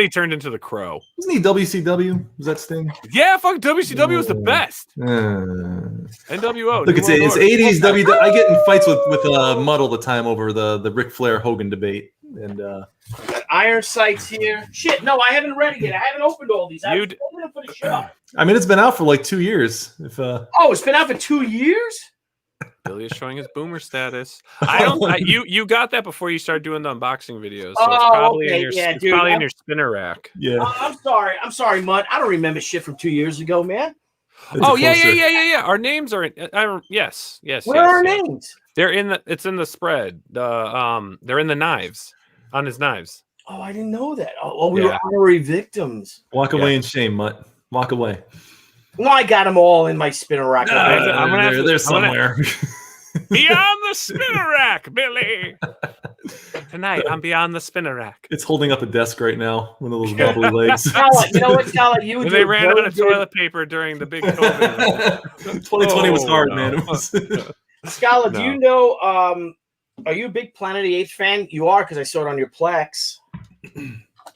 turned into the Crow. Wasn't he WCW? Was that Sting? Yeah, fuck, WCW was the best. NWO. Look, it's 80s WWE. I get in fights with Mudd all the time over the Ric Flair Hogan debate. And got Iron Sights here. Shit, no, I haven't read it yet. I haven't opened all these. I was opening them for the show. I mean, it's been out for like 2 years. Oh, it's been out for 2 years? Billy is showing his boomer status. You got that before you started doing the unboxing videos. So it's probably in your spinner rack. Yeah. I'm sorry, Mudd. I don't remember shit from 2 years ago, man. Yeah. Our names are in. Yes. Where are our names? They're in the. It's in the spread. They're in the knives. On his knives. Oh, I didn't know that. Oh, we were honorary victims. Walk away in shame, Mutt. Walk away. No, I got them all in my spinner rack. They're somewhere. Beyond the spinner rack, Billy. Tonight, I'm beyond the spinner rack. It's holding up a desk right now. One of those wobbly legs. Scala, you know what, Scala? You They ran out of toilet paper during the big COVID. 2020 was hard, man. It was... Scala, do you know? Are you a big Planet of the Apes fan? You are, because I saw it on your Plex.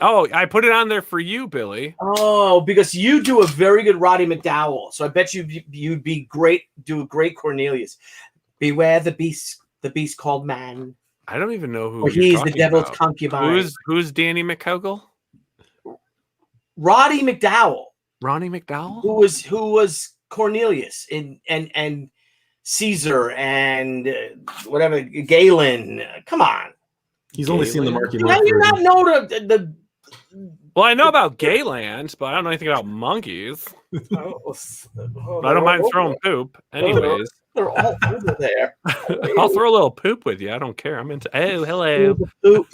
Oh, I put it on there for you, Billy. Oh, because you do a very good Roddy McDowell. So I bet you'd be great. Do a great Cornelius. Beware the beast called man. I don't even know who he's the devil's concubine. Who's Danny McCougle? Roddy McDowell. Ronnie McDowell? Who was Cornelius and Caesar and whatever Galen. Come on. He's only seen the Marky Mark. How do you not know the Well, I know about Gayland, but I don't know anything about monkeys. I don't mind throwing poop. Anyways. They're all over there. I'll throw a little poop with you. I don't care. I'm into. Oh, hello. You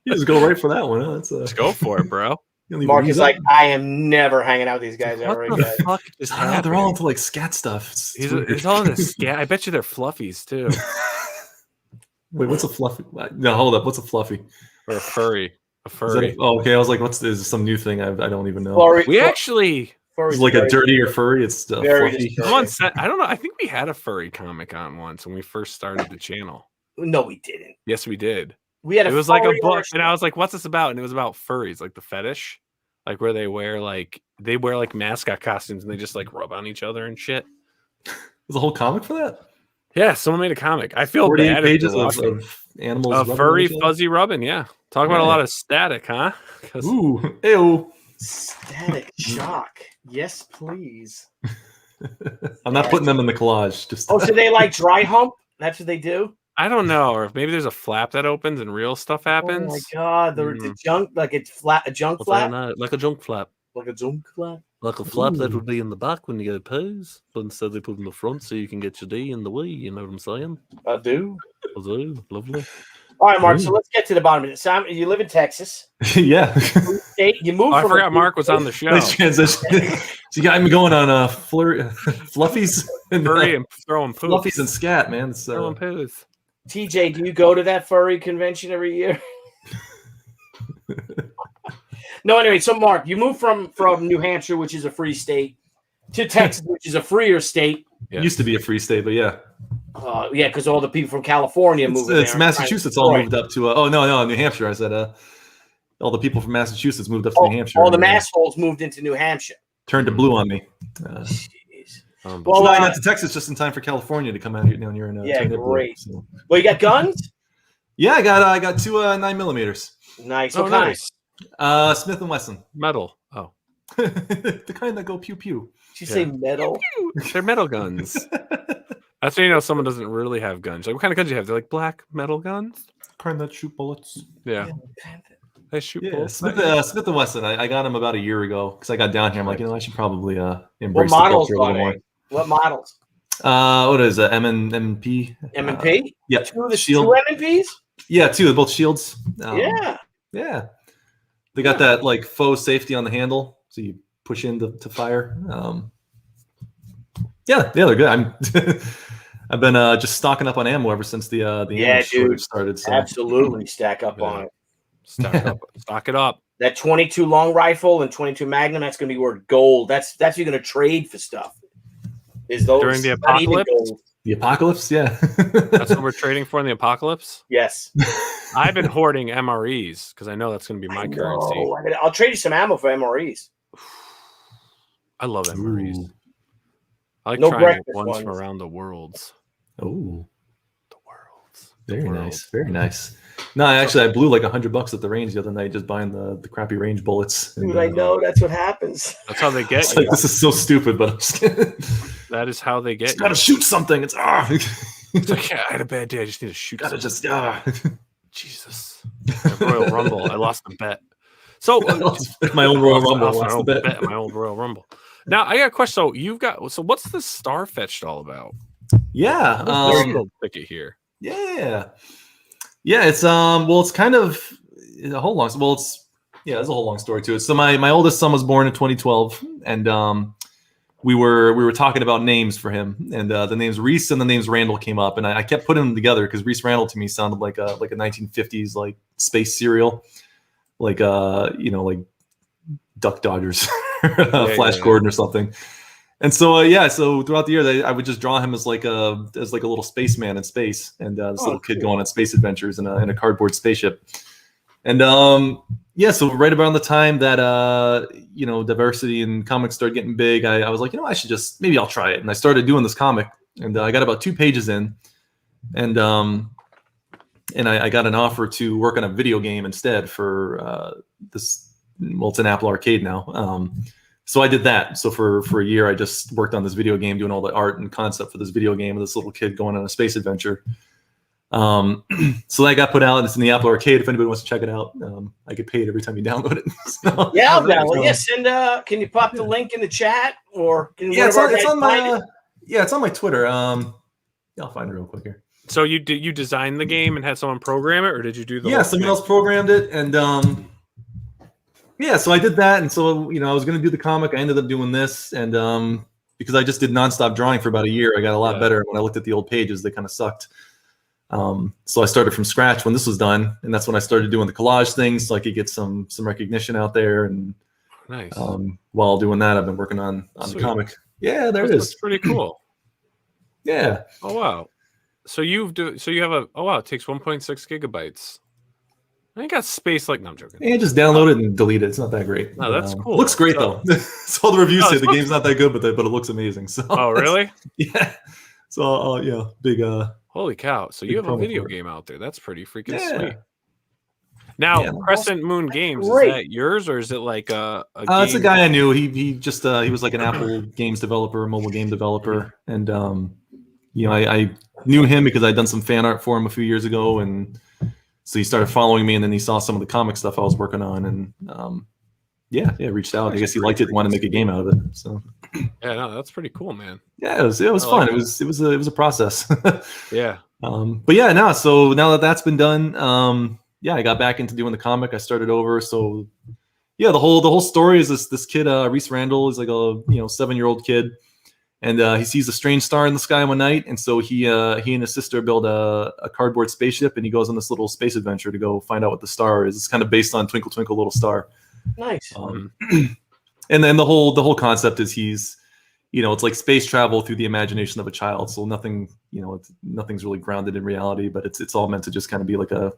just go right for that one. Huh? Let's go for it, bro. Mark is like, I am never hanging out with these guys ever again. Fuck they're all into like scat stuff. It's all into scat. I bet you they're fluffies too. Wait, what's a fluffy? No, hold up. What's a fluffy? Or a furry. A furry. Okay. I was like, is this some new thing? I don't even know. We actually. It's like a dirtier furry. It's fluffy. Someone said, I don't know. I think we had a furry comic on once when we first started the channel. No, we didn't. Yes, we did. We had it was like a book, and I was like, "What's this about?" And it was about furries, like the fetish, like where they wear mascot costumes and they just like rub on each other and shit. There's a whole comic for that. Yeah, someone made a comic. I feel 48 bad pages of animals. Furry fuzzy rubbing. Yeah, talk about a lot of static, huh? Ooh, ew. Static shock. Yes, please. I'm not putting them in the collage. Just so they like dry hump? That's what they do? I don't know. Or if maybe there's a flap that opens and real stuff happens. Oh my god, the junk, like it's flat, a junk flap? Like a junk flap. Like a junk flap? Like a flap that would be in the back when you go pose, but instead they put in the front so you can get your D in the way. You know what I'm saying? I do. Lovely. All right, Mark. So let's get to the bottom of it. Sam, you live in Texas. Yeah. You moved. I forgot Mark was on the show. Nice transition. So you got me going on fluffies and furry and throwing poos. Fluffies and scat, man. It's, throwing poos. TJ, do you go to that furry convention every year? No. Anyway, so Mark, you moved from New Hampshire, which is a free state, to Texas, which is a freer state. Yeah. Used to be a free state, but yeah. Yeah, because all the people from California moved. It's Massachusetts all moved up to. No, New Hampshire. I said all the people from Massachusetts moved up to New Hampshire. All the massholes moved into New Hampshire. Turned to blue on me. Well, I got to Texas just in time for California to come out here. You're in. Yeah, great. So. Well, you got guns? Yeah, I got two 9mm. Nice. What kind? Smith & Wesson. Metal. Oh, the kind that go pew pew. Did you say metal? They're metal guns. That's when you know someone doesn't really have guns. Like, what kind of guns do you have? They're like black metal guns. Kind that shoot bullets. Yeah. They shoot bullets. Smith & Wesson. I got them about a year ago because I got down here. I'm like, I should probably embrace what models the culture a little more. What models? What is it? M&P? M&P? Yeah. Two M&Ps? Yeah, two. Both shields. Yeah. They got that like faux safety on the handle, so you push in to fire. Yeah, they're good. I've been just stocking up on ammo ever since the ammo shortage started. So. Absolutely, stack up on it. Stock it up. That 22 long rifle and 22 Magnum, that's going to be worth gold. That's you're going to trade for stuff. Is those during the apocalypse? The apocalypse, yeah. That's what we're trading for in the apocalypse? Yes. I've been hoarding MREs because I know that's going to be my currency. I'll trade you some ammo for MREs. I love MREs. Ooh. I like trying ones from around the worlds. Oh. The worlds. Very nice. Very nice. No, I blew like $100 at the range the other night just buying the crappy range bullets. Dude, I know that's what happens. That's how they get you. Like, this is so stupid, but I'm just kidding. That is how they get you. Gotta shoot something. It's It's like, I had a bad day. I just need to shoot. Gotta something. Jesus. Royal Rumble. I lost the bet. So my own Royal Rumble. Lost the bet. My old Royal Rumble. Now I got a question. So what's the Starfetched all about? Yeah. Little ticket here. Yeah. Yeah, it's it's kind of a whole long. There's a whole long story to it. So my oldest son was born in 2012, and we were talking about names for him, and the names Reese and the names Randall came up, and I kept putting them together because Reese Randall to me sounded like a 1950s like space cereal, like like Duck Dodgers, Flash Gordon or something. And so so throughout the year I would just draw him as like a little spaceman in space, and this little kid going on space adventures in a cardboard spaceship. And so right around the time that diversity in comics started getting big, I was like, maybe I'll try it. And I started doing this comic, and I got about 2 pages in, and I got an offer to work on a video game instead for this. Well, it's an Apple Arcade now. So I did that. So for a year, I just worked on this video game, doing all the art and concept for this video game of this little kid going on a space adventure. So that got put out, and it's in the Apple Arcade. If anybody wants to check it out, I get paid every time you download it. So, yeah, I'll download. Yes, and can you pop the link in the chat, or can it's on my Twitter. I'll find it real quick here. So you designed the game and had someone program it, or did you do the? Yeah, someone else programmed it, and so I did that, and so I was going to do the comic. I ended up doing this, and because I just did nonstop drawing for about a year, I got a lot better. When I looked at the old pages, they kind of sucked. So I started from scratch when this was done, and that's when I started doing the collage things, so I could get some recognition out there. And nice. While doing that, I've been working on the comic. Yeah, there it is. That's pretty cool. Yeah. Oh wow. So you have it takes 1.6 gigabytes. I ain't got space like no, I'm joking. Yeah, just download it and delete it. It's not that great. No, that's cool. Looks great though. So all the reviews say the game's not that good, but it looks amazing. So oh really? Yeah. So big holy cow! So you have a video game out there? That's pretty freaking sweet. Now, Crescent Moon Games, is that yours or is it like a game? It's a guy I knew. He was like an Apple games developer, mobile game developer, and I knew him because I'd done some fan art for him a few years ago, and so he started following me, and then he saw some of the comic stuff I was working on, and reached out. I guess he liked it and wanted to make a game out of it. So yeah, no, that's pretty cool, man. Yeah, it was fun. It was a process. Yeah. But yeah, so now that that's been done, I got back into doing the comic. I started over. So yeah, the whole story is this kid, Reese Randall, is like a 7-year-old kid, and he sees a strange star in the sky one night, and so he and his sister build a cardboard spaceship, and he goes on this little space adventure to go find out what the star is. It's kind of based on Twinkle Twinkle Little Star. Nice. And then the whole concept is he's, it's like space travel through the imagination of a child. So nothing's really grounded in reality, but it's all meant to just kind of be like a,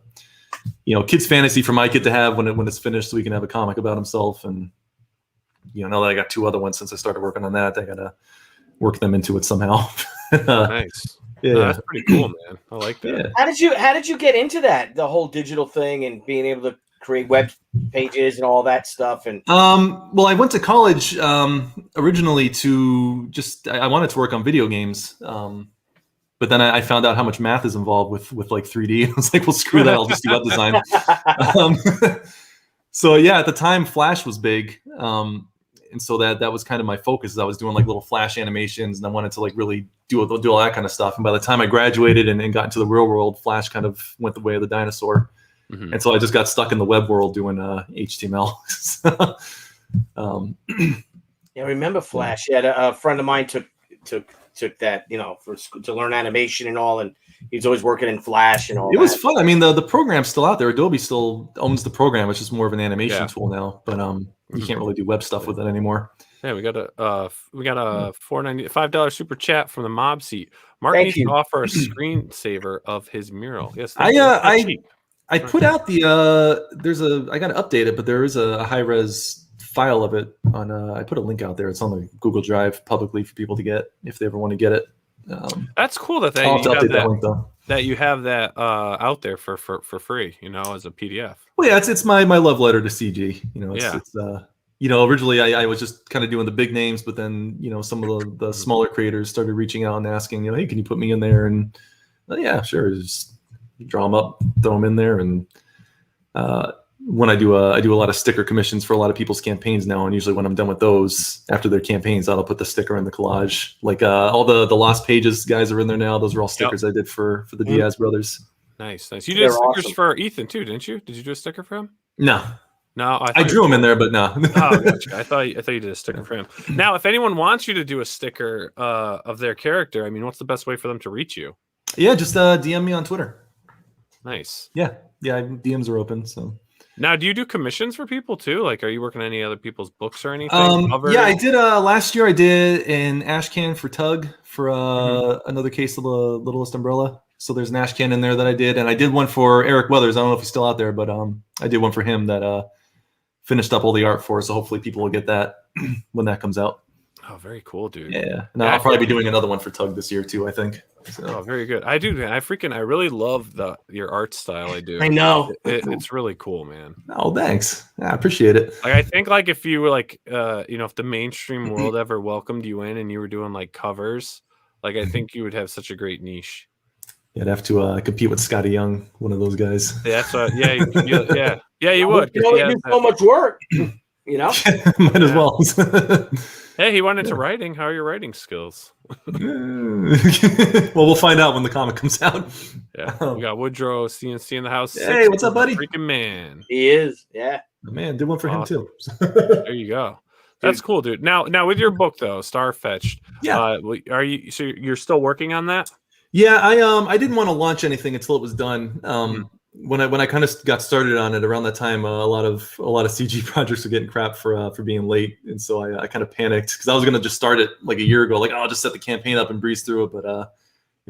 kid's fantasy for my kid to have when it's finished, so he can have a comic about himself. And now that I got 2 other ones since I started working on that, I gotta work them into it somehow. Nice. Yeah, no, that's pretty cool, man. I like that. Yeah. How did you get into that, the whole digital thing and being able to create web pages and all that stuff? And well, I went to college originally to I wanted to work on video games, but then I found out how much math is involved with like 3D. I was like, well, screw that, I'll just do web design. So yeah, at the time Flash was big, and so that was kind of my focus. I was doing like little Flash animations, and I wanted to like really do all that kind of stuff. And by the time I graduated and got into the real world, Flash kind of went the way of the dinosaur. Mm-hmm. And so I just got stuck in the web world doing HTML. I remember Flash. Yeah, a friend of mine took that, to learn animation and all, and he's always working in Flash and all. It was fun. I mean, the program's still out there. Adobe still owns the program. It's just more of an animation tool now. But you can't really do web stuff with it anymore. Yeah, we got a $5 super chat from the Mob Seat. Mark needs to offer a screensaver of his mural. Yes, I put out I got to update it, but there is a high res file of it on. I put a link out there. It's on the Google Drive publicly for people to get if they ever want to get it. That's cool that you have that out there for free. As a PDF. Well, yeah, it's my love letter to CG. Originally I was just kind of doing the big names, but then some of the smaller creators started reaching out and asking, hey, can you put me in there? And yeah, sure. Just draw them up, throw them in there, and when I do a lot of sticker commissions for a lot of people's campaigns now, and usually when I'm done with those, after their campaigns, I'll put the sticker in the collage. Like all the Lost Pages guys are in there now. Those are all stickers I did for the Diaz brothers. Nice. You did stickers for Ethan too, didn't you? Did you do a sticker for him? No. No, I drew him in there, but no. Oh, gotcha. I thought you did a sticker for him. Now, if anyone wants you to do a sticker of their character, I mean, what's the best way for them to reach you? Yeah, just DM me on Twitter. Nice. Yeah, DMs are open. So now, do you do commissions for people too? Like, are you working on any other people's books or anything? Yeah, I did. Last year, I did an ash can for Tug for another case of the Littlest Umbrella. So there's an ash can in there that I did, and I did one for Eric Weathers. I don't know if he's still out there, but I did one for him that finished up all the art for. So hopefully people will get that when that comes out. Oh, very cool, dude. Yeah. No, I'll probably be doing another one for Tug this year too, I think. So. Oh, very good. I do. I really love your art style. I do. I know. It's really cool, man. Oh, thanks. I appreciate it. Like, I think like if you were like, if the mainstream world ever welcomed you in and you were doing like covers, like I think you would have such a great niche. Yeah, I'd have to compete with Scotty Young, one of those guys. Yeah, that's what. Yeah, you would. You know, do so much work. You know, might as well. Hey, he went into writing. How are your writing skills? Well, we'll find out when the comic comes out. Yeah, we got Woodrow CNC in the house. Hey, what's up, buddy? Freaking man. He is. Yeah. Man, did one for him too. There you go. That's cool, dude. Now with your book though, Starfetched. Yeah. Are you? So you're still working on that? Yeah, I didn't want to launch anything until it was done. When I kind of got started on it around that time, a lot of CG projects were getting crap for being late, and so I kind of panicked because I was gonna just start it like a year ago, like I'll just set the campaign up and breeze through it. But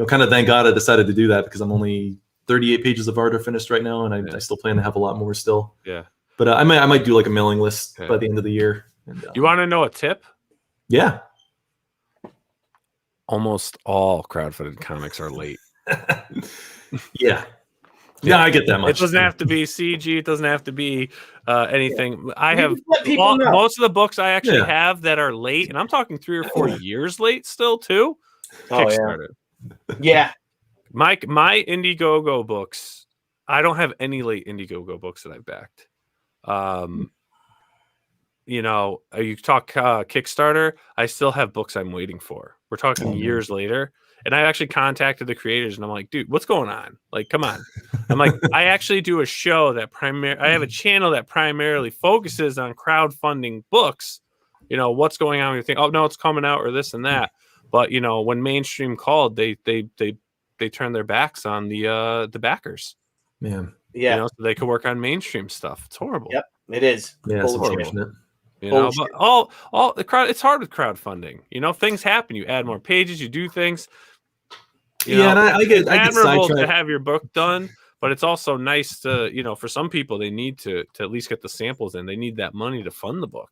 kind of thank God I decided to do that because I'm only 38 pages of art are finished right now, and I still plan to have a lot more still. Yeah. But I might do like a mailing list by the end of the year. And, you want to know a tip? Yeah. Almost all crowdfunded comics are late. Yeah. Yeah, I get that much. It doesn't have to be CG. It doesn't have to be anything. Yeah. I have most of the books I actually have that are late, and I'm talking 3 or 4 years late still too. Kickstarter. Yeah. My Indiegogo books, I don't have any late Indiegogo books that I've backed. You talk Kickstarter, I still have books I'm waiting for. We're talking years later. And I actually contacted the creators and I'm like, dude, what's going on? Like, come on. I'm like, I actually do a show that I have a channel that primarily focuses on crowdfunding books. What's going on? You think, oh no, it's coming out or this and that. But when mainstream called, they turned their backs on the backers. Man. Yeah. So they could work on mainstream stuff. It's horrible. Yep, it is. Yeah, it's unfortunate. But all the crowd, it's hard with crowdfunding. Things happen. You add more pages, you do things. And I get admirable to have your book done, but it's also nice to, for some people, they need to at least get the samples in. They need that money to fund the book.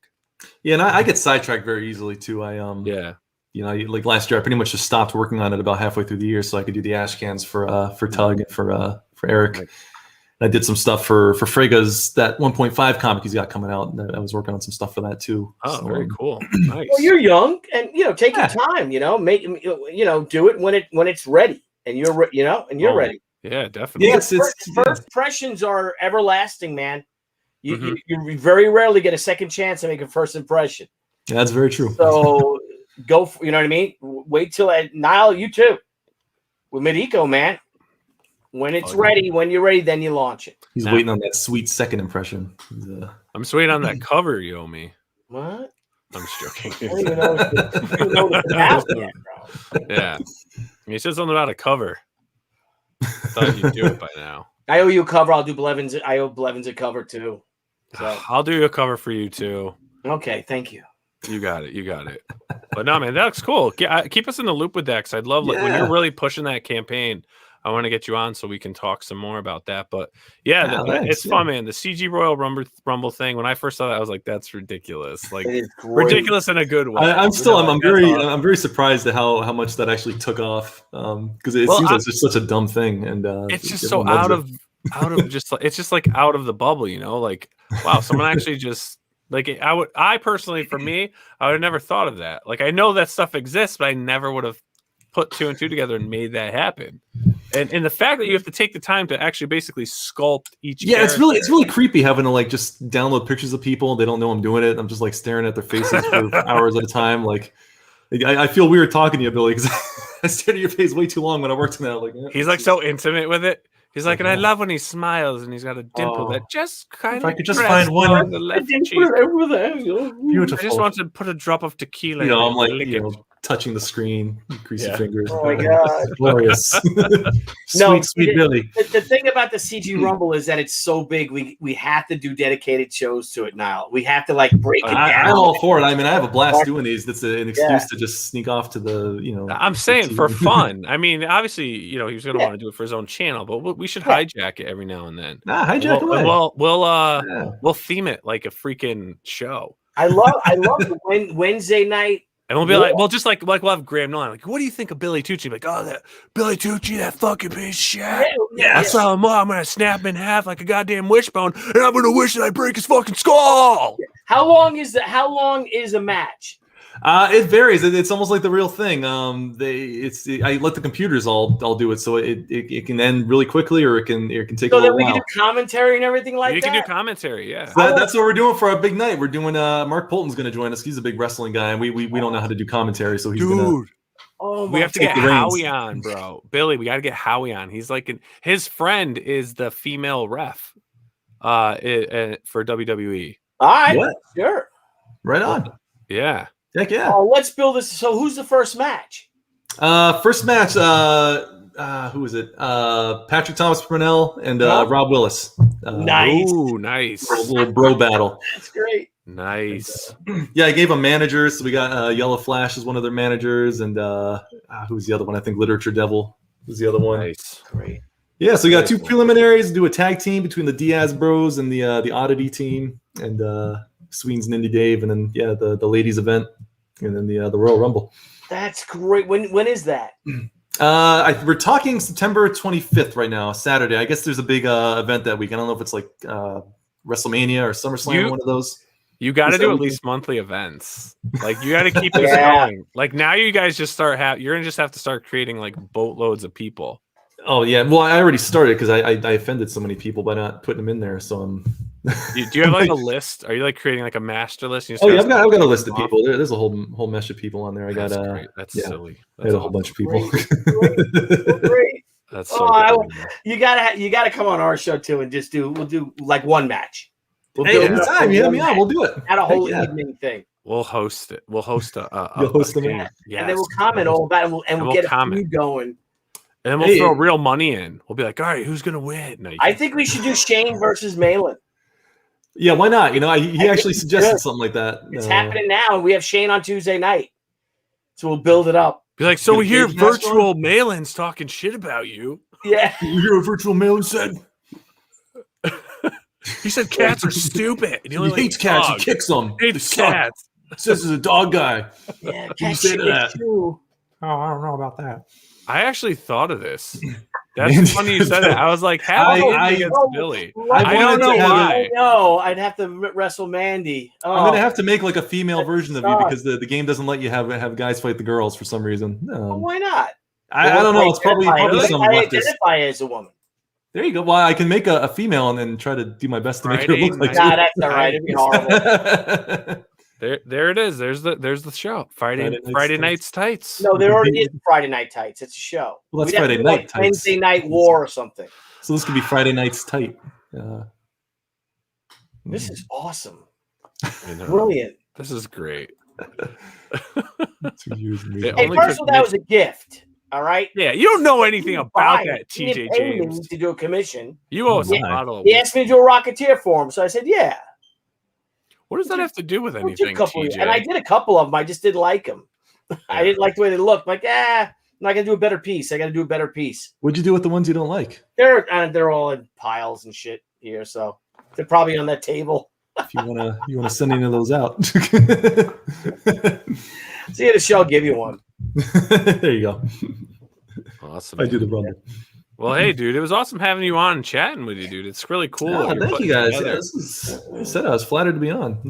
Yeah, and I get sidetracked very easily too. Like last year, I pretty much just stopped working on it about halfway through the year, so I could do the ash cans for Tug and for Eric. Right. I did some stuff for Frega's that 1.5 comic he's got coming out. I was working on some stuff for that too. Oh, so, very cool. Nice. Well, you're young, and take your time. Make do it when it's ready, and you're ready. Yeah, definitely. Yeah, first impressions are everlasting, man. You very rarely get a second chance to make a first impression. Yeah, that's very true. So go. You know what I mean? Wait till Nile. You too. With Midiko, man. When it's ready, when you're ready, then you launch it. He's waiting on that sweet second impression. I'm just waiting on that cover you owe me. What? I'm just joking. I don't even know it's out yet, bro. Yeah. He said something about a cover. I thought you'd do it by now. I owe you a cover. I'll do Blevins. I owe Blevins a cover too. So. I'll do a cover for you too. Okay, thank you. You got it. But no, man, that looks cool. Keep us in the loop with that, because I'd love when you're really pushing that campaign. I want to get you on so we can talk some more about that. But it's fun, man. The CG Royal Rumble thing. When I first saw that, I was like, "That's ridiculous! Like ridiculous in a good way." I'm very surprised at how much that actually took off. Because it seems like it's just such a dumb thing, and it's just so out of it's just like out of the bubble, Like, wow, someone actually just like I personally, for me, I would have never thought of that. Like, I know that stuff exists, but I never would have put 2 and 2 together and made that happen. And the fact that you have to take the time to actually basically sculpt each character. it's really creepy having to like just download pictures of people. They don't know I'm doing it. I'm just like staring at their faces for hours at a time. Like I feel weird talking to you, Billy, because I stared at your face way too long when I worked on that. Like, he's like so intimate with it. He's like, and I love when he smiles and he's got a dimple that just kind of. If I could just find one on the left cheek. Beautiful. I just want to put a drop of tequila. You know, in I'm like, lick you it. know, touching the screen, greasy Yeah. fingers. Oh my God. Glorious. No, sweet Billy. The thing about the CG Rumble is that it's so big. We have to do dedicated shows to it now. We have to like break it down. I'm all for it. I mean, I have a blast doing these. That's an excuse to just sneak off to the, you know. I'm saying for fun. I mean, obviously, you know, he was going to want to do it for his own channel, but we should hijack it every now and then. Hijack away. We'll theme it like a freaking show. I love the Wednesday night. And we'll be like, well, just like we'll have Graham Nolan. Like, what do you think of Billy Tucci? Like, oh, that Billy Tucci, that fucking piece of shit. I saw him. I'm gonna snap him in half like a goddamn wishbone, and I'm gonna wish that I break his fucking skull. How long is a match? It varies. It's almost like the real thing. I let the computers all do it, so it can end really quickly, or it can take a little while. So that we can do commentary and everything like that. You can do commentary, yeah. So that's what we're doing for our big night. We're doing. Mark Polton's going to join us. He's a big wrestling guy, and we don't know how to do commentary, so he's gonna. Oh, we have to get Howie on, bro. Billy, we got to get Howie on. He's like his friend is the female ref, for WWE. All right, sure, right on. Yeah. Heck yeah. Oh, let's build this. So who's the first match? First match, who is it? Patrick Thomas Purnell and Rob Willis. Nice. Ooh, nice. A little bro battle. That's great. Nice. Yeah, I gave them managers. So we got Yellow Flash as one of their managers, and who's the other one? I think Literature Devil was the other one. Nice. Great. Yeah, so we got two preliminaries. Do a tag team between the Diaz Bros and the Oddity team, and Sweens and Indy Dave, and then the ladies event, and then the Royal Rumble. That's great. When is that? We're talking September 25th right now, Saturday. I guess there's a big event that week. I don't know if it's like WrestleMania or SummerSlam, one of those. You got to do at least monthly events. Like you got to keep this going. Like now, you guys just start you're gonna just have to start creating like boatloads of people. Oh yeah, well I already started because I offended so many people by not putting them in there. So I'm. Do you have like a list? Are you like creating like a master list? Oh yeah, I've got a list of people. There's a whole mesh of people on there. I got that's silly. That's a whole bunch of people. Great. That's so you gotta come on our show too and we'll do like one match. Anytime you have me on, we'll do it. At a whole evening thing. We'll host it. We'll host You'll host them. Yes. And then we'll comment all about it and we'll get a feud going. And then we'll throw real money in. We'll be like, all right, who's gonna win? No, I think we should do Shane versus Malin. Yeah, why not? You know, he actually suggested something like that. It's happening now, and we have Shane on Tuesday night, so we'll build it up. Be like, so we hear virtual Malin's talking shit about you. Yeah, you hear what virtual Malin said? He said cats are stupid. He hates cats. He kicks them. Hates cats. Says he's a dog guy. Yeah, you say to that? Too. Oh, I don't know about that. I actually thought of this. That's funny you said that. I was like, I against Billy. I don't know why. No, I'd have to wrestle Mandy. I'm gonna have to make like a female version of you because the game doesn't let you have guys fight the girls for some reason. Why not? I don't know. It's probably some I leftist. identify as a woman. There you go. Well, I can make a female and then try to do my best to make her look like. Nah, that's all right. It'd be horrible. There it is. There's the show. Friday Night's Tights. No, there already is Friday Night Tights. It's a show. Well, that's Friday Night Tights. Wednesday Night War or something. So this could be Friday Night's Tight. This is awesome. Brilliant. This is great. Hey, first of all, that was a gift. All right. Yeah, you don't know anything about that, TJ James. To do a commission. You owe us a bottle. He asked me to do a Rocketeer for him, so I said, yeah. What does that have to do with anything, TJ? And I did a couple of them. I just didn't like them. I didn't like the way they looked. Like, I'm not gonna do a better piece. I got to do a better piece. What'd you do with the ones you don't like? They're all in piles and shit here, so they're probably on that table. If you wanna send any of those out, see you at the show. I'll give you one. There you go. Awesome. I do the Rumble. Well, hey, dude, it was awesome having you on and chatting with you, dude. It's really cool. Yeah, thank you guys. Yeah, I said I was flattered to be on.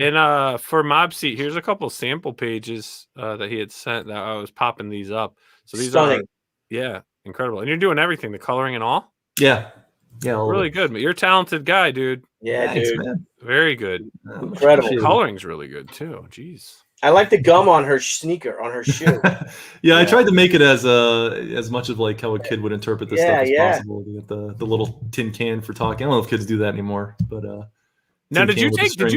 And for Mob Seat, here's a couple sample pages that he had sent that I was popping these up. So these are incredible. And you're doing everything, the coloring and all. Yeah, really good. But you're a talented guy, dude. Yeah, thanks, dude. Man. Very good. Incredible. The coloring's really good too. Jeez. I like the gum on her sneaker, on her shoe. Yeah, I tried to make it as much of like how a kid would interpret this stuff as possible. To get the little tin can for talking. I don't know if kids do that anymore, but now did you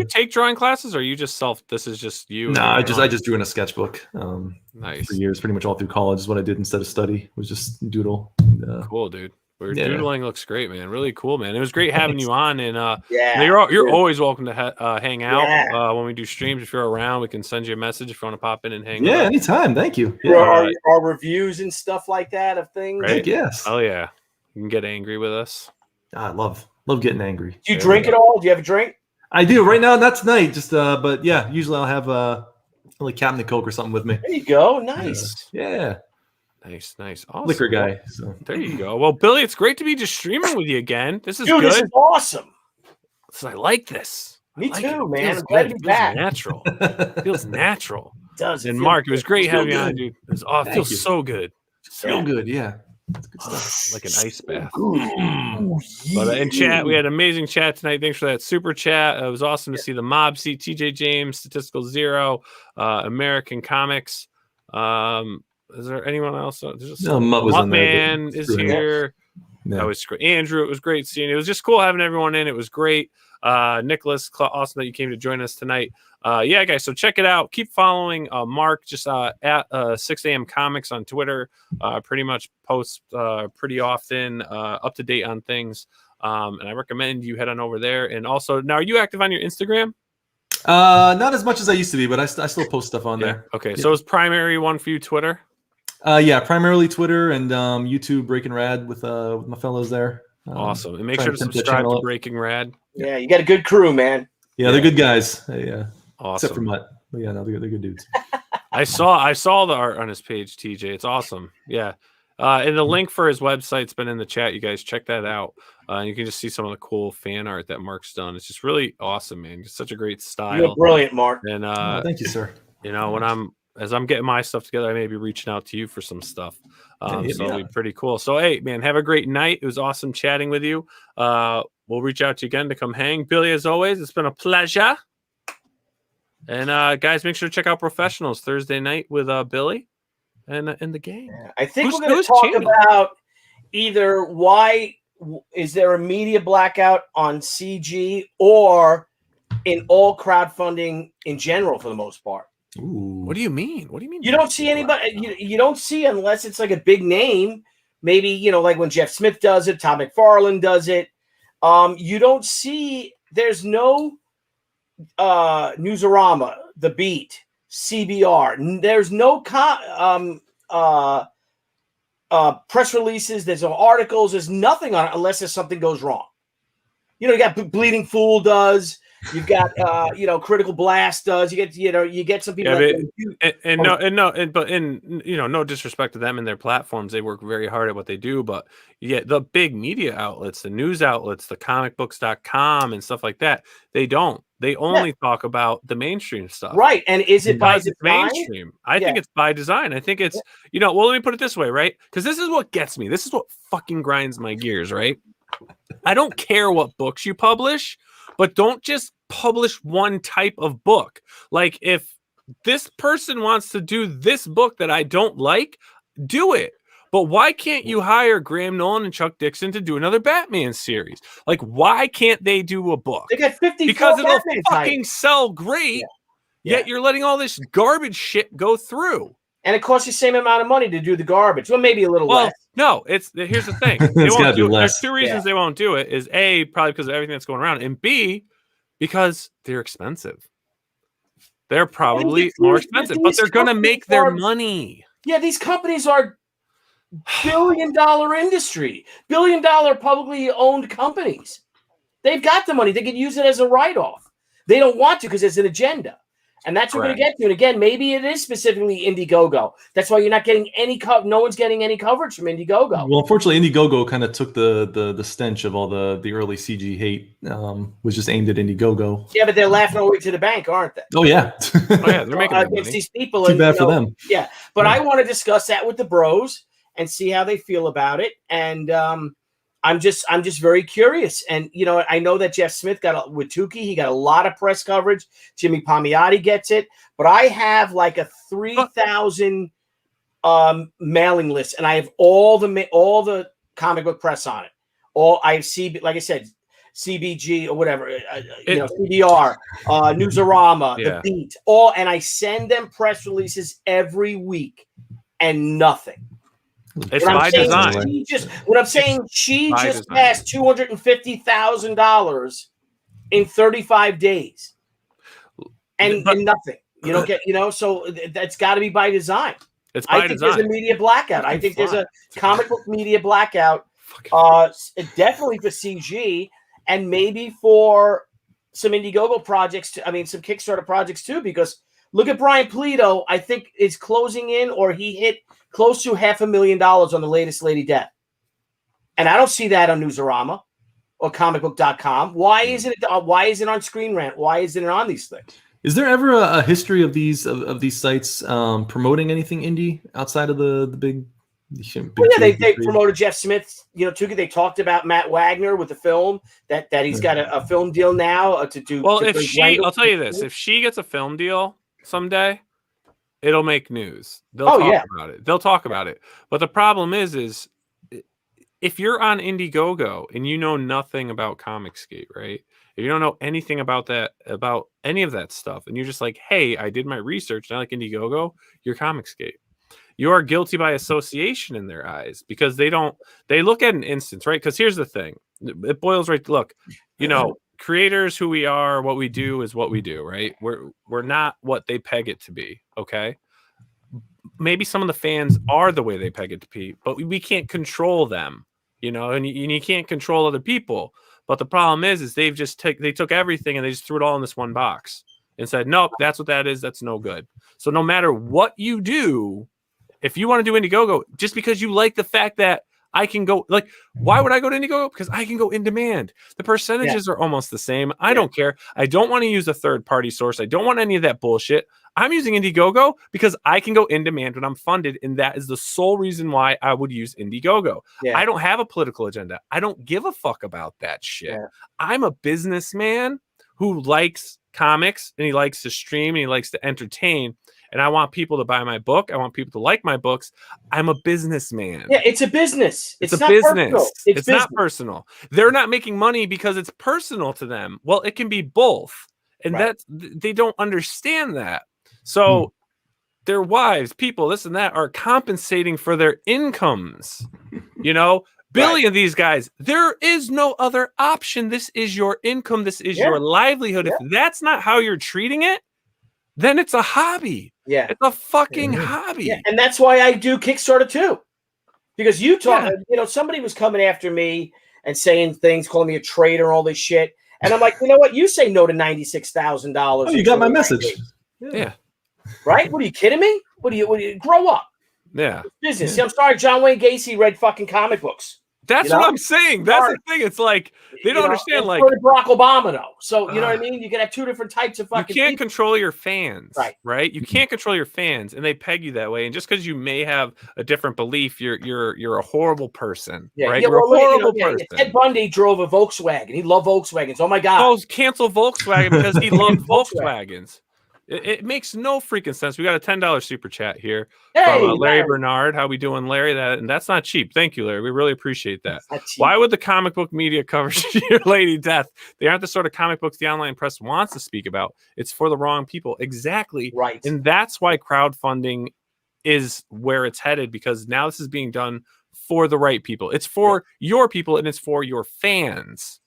take drawing classes, or you just this is just you? No, I just drew in a sketchbook. Nice. For years, pretty much all through college is what I did instead of study, was just doodle. Cool, dude. Doodling looks great, man. Really cool, man. It was great having you on, and you're always welcome to hang out when we do streams. If you're around, we can send you a message if you want to pop in and hang out. Yeah, anytime. Thank you. Our reviews and stuff like that of things. Right? Yes. Oh yeah, you can get angry with us. I love getting angry. Do you drink at all? Do you have a drink? I do right now. Not tonight. Just but yeah, usually I'll have like Captain Coke or something with me. There you go. Nice. Yeah. Nice. Awesome. Liquor guy. So. There you go. Well, Billy, it's great to be just streaming with you again. This is good. This is awesome. So I like this. Me too, man. I'm glad to be back. Natural. Feels natural. It does. And Mark, it was great having you on, dude. It was awesome. Feels so good. So good, yeah. That's good stuff. Like an ice bath. But in chat, we had an amazing chat tonight. Thanks for that super chat. It was awesome to see the Mob seat, TJ James, Statistical Zero, American Comics. Is there anyone else? No, Muttman is here. Yeah. That was great. Andrew, it was great seeing you. It was just cool having everyone in. It was great. Nicholas, awesome that you came to join us tonight. Yeah, guys, so check it out. Keep following Mark just at 6 a.m. Comics on Twitter. Pretty much posts pretty often, up to date on things. And I recommend you head on over there. And also, now, are you active on your Instagram? Not as much as I used to be, but I still post stuff on there. Okay, so is primary one for you Twitter? Yeah, primarily Twitter and YouTube, Breaking Rad with my fellows there. Awesome. And make sure to subscribe to Breaking Rad. Yeah, you got a good crew, man. Yeah, they're good guys. Yeah. Awesome. Except for Mutt. But yeah, no, they're good dudes. I saw the art on his page, TJ. It's awesome. Yeah. And the link for his website's been in the chat. You guys check that out. You can just see some of the cool fan art that Mark's done. It's just really awesome, man. Just such a great style. You're brilliant, Mark. And thank you, sir. You know, as I'm getting my stuff together, I may be reaching out to you for some stuff. So it'll be pretty cool. So hey, man, have a great night. It was awesome chatting with you. We'll reach out to you again to come hang. Billy, as always, it's been a pleasure. And guys, make sure to check out Professionals Thursday night with Billy and the gang. Yeah, I think we're going to talk about either why is there a media blackout on CG or in all crowdfunding in general for the most part. Ooh. What do you mean? What do you mean? You don't see anybody. You don't see unless it's like a big name. Maybe, you know, like when Jeff Smith does it, Todd McFarlane does it. You don't see. There's no Newsarama, The Beat, CBR. There's no press releases. There's no articles. There's nothing on it unless there's something goes wrong. You know, you got Bleeding Fool does. You've got, Critical Blast does. You get some people. But no disrespect to them and their platforms. They work very hard at what they do. But yeah, the big media outlets, the news outlets, the comicbooks.com and stuff like that, they don't. They only talk about the mainstream stuff. Right. And is it by design? Mainstream? I think it's by design. I think it's, well, let me put it this way, right? Because this is what gets me. This is what fucking grinds my gears, right? I don't care what books you publish, but don't just publish one type of book. Like, if this person wants to do this book that I don't like, do it. But why can't you hire Graham Nolan and Chuck Dixon to do another Batman series? Like, why can't they do a book? They got 50 because it'll fucking sell great. Yeah. Yet you're letting all this garbage shit go through. And it costs you the same amount of money to do the garbage. Well, maybe a little less. No, here's the thing. They won't do it. There's two reasons they won't do it. Is A, probably because of everything that's going around, and B, because they're expensive. They're probably more expensive, but they're going to make their money. Yeah, these companies are billion-dollar industry, billion-dollar publicly owned companies. They've got the money. They can use it as a write-off. They don't want to because it's an agenda. And that's what we're going to get to. And again, maybe it is specifically Indiegogo. That's why you're not getting any no one's getting any coverage from Indiegogo. Well, unfortunately, Indiegogo kind of took the stench of all the early CG hate, was just aimed at Indiegogo. Yeah, but they're laughing all the way to the bank, aren't they? Oh, yeah. They're making against these people. Too bad for them. Yeah, but I want to discuss that with the bros and see how they feel about it. And I'm just very curious. And you know, I know that Jeff Smith got with Tucci, he got a lot of press coverage. Jimmy Palmiotti gets it, but I have like a 3,000 mailing list, and I have all the comic book press on it. All I see, like I said, CBG or whatever, you know, CBR, Newsarama, The Beat, all, and I send them press releases every week, and nothing. It's by design. She just passed $250,000 in 35 days, and nothing. You don't get, you know, so that's got to be by design. It's by design. There's a media blackout. I think there's a comic book media blackout, definitely for CG, and maybe for some Indiegogo projects. I mean, some Kickstarter projects too, because look at Brian Pulido. I think is closing in, or he hit close to $500,000 on the latest Lady Death. And I don't see that on Newsarama or comicbook.com. Why isn't it on Screen Rant? Why isn't it on these things? Is there ever a history of these sites promoting anything indie outside of the big? Well, yeah, they promoted Jeff Smith. You know, Tucci. They talked about Matt Wagner with the film that he's got a film deal now to do. Well, I'll tell you this: if she gets a film deal someday, it'll make news. They'll talk about it. They'll talk about it. But the problem is if you're on Indiegogo and you know nothing about Comicsgate, right? If you don't know anything about any of that stuff, and you're just like, hey, I did my research and I like Indiegogo, you're Comicsgate. You are guilty by association in their eyes, because they look at an instance, right? Because here's the thing. It boils right. Look, you know, creators, who we are, what we do is what we do, right? We're not what they peg it to be. Okay. Maybe some of the fans are the way they peg it to be, but we can't control them, you know, and you can't control other people. But the problem is they took everything and they just threw it all in this one box and said, nope, that's what that is. That's no good. So no matter what you do, if you want to do Indiegogo, just because you like the fact that I can go, like, why would I go to Indiegogo? Because I can go in demand. The percentages are almost the same. I don't care. I don't want to use a third-party source. I don't want any of that bullshit. I'm using Indiegogo because I can go in demand when I'm funded, and that is the sole reason why I would use Indiegogo. Yeah. I don't have a political agenda. I don't give a fuck about that shit. Yeah. I'm a businessman who likes comics, and he likes to stream, and he likes to entertain. And I want people to buy my book. I want people to like my books. I'm a businessman. Yeah, it's a business. It's a business. It's not personal. They're not making money because it's personal to them. Well, it can be both. And they don't understand that. So their wives, people, this and that are compensating for their incomes. You know, Billy and these guys, there is no other option. This is your income. This is your livelihood. If that's not how you're treating it, then it's a hobby. Yeah. It's a fucking hobby. Yeah. And that's why I do Kickstarter too. Because you know, somebody was coming after me and saying things, calling me a traitor, all this shit. And I'm like, you know what? You say no to $96,000. Oh, you got my message. Yeah. Right? What are you kidding me? What do you grow up? Yeah. It's business. Yeah. See, I'm sorry, John Wayne Gacy read fucking comic books. That's what I'm saying. That's the thing. It's like they don't understand. Like Barack Obama, though. So you know what I mean. You can have two different types of fucking. You can't control your fans, right? You can't control your fans, and they peg you that way. And just because you may have a different belief, you're a horrible person, right? You're a horrible person. Ted Bundy drove a Volkswagen. He loved Volkswagens. Oh my god! Oh, cancel Volkswagen because he loved Volkswagens. It makes no freaking sense. We got a $10 super chat here from Larry Bernard. How we doing, Larry? That's not cheap. Thank you, Larry. We really appreciate that. Why would the comic book media cover your Lady Death? They aren't the sort of comic books the online press wants to speak about. It's for the wrong people. Exactly. Right. And that's why crowdfunding is where it's headed, because now this is being done for the right people. It's for your people, and it's for your fans.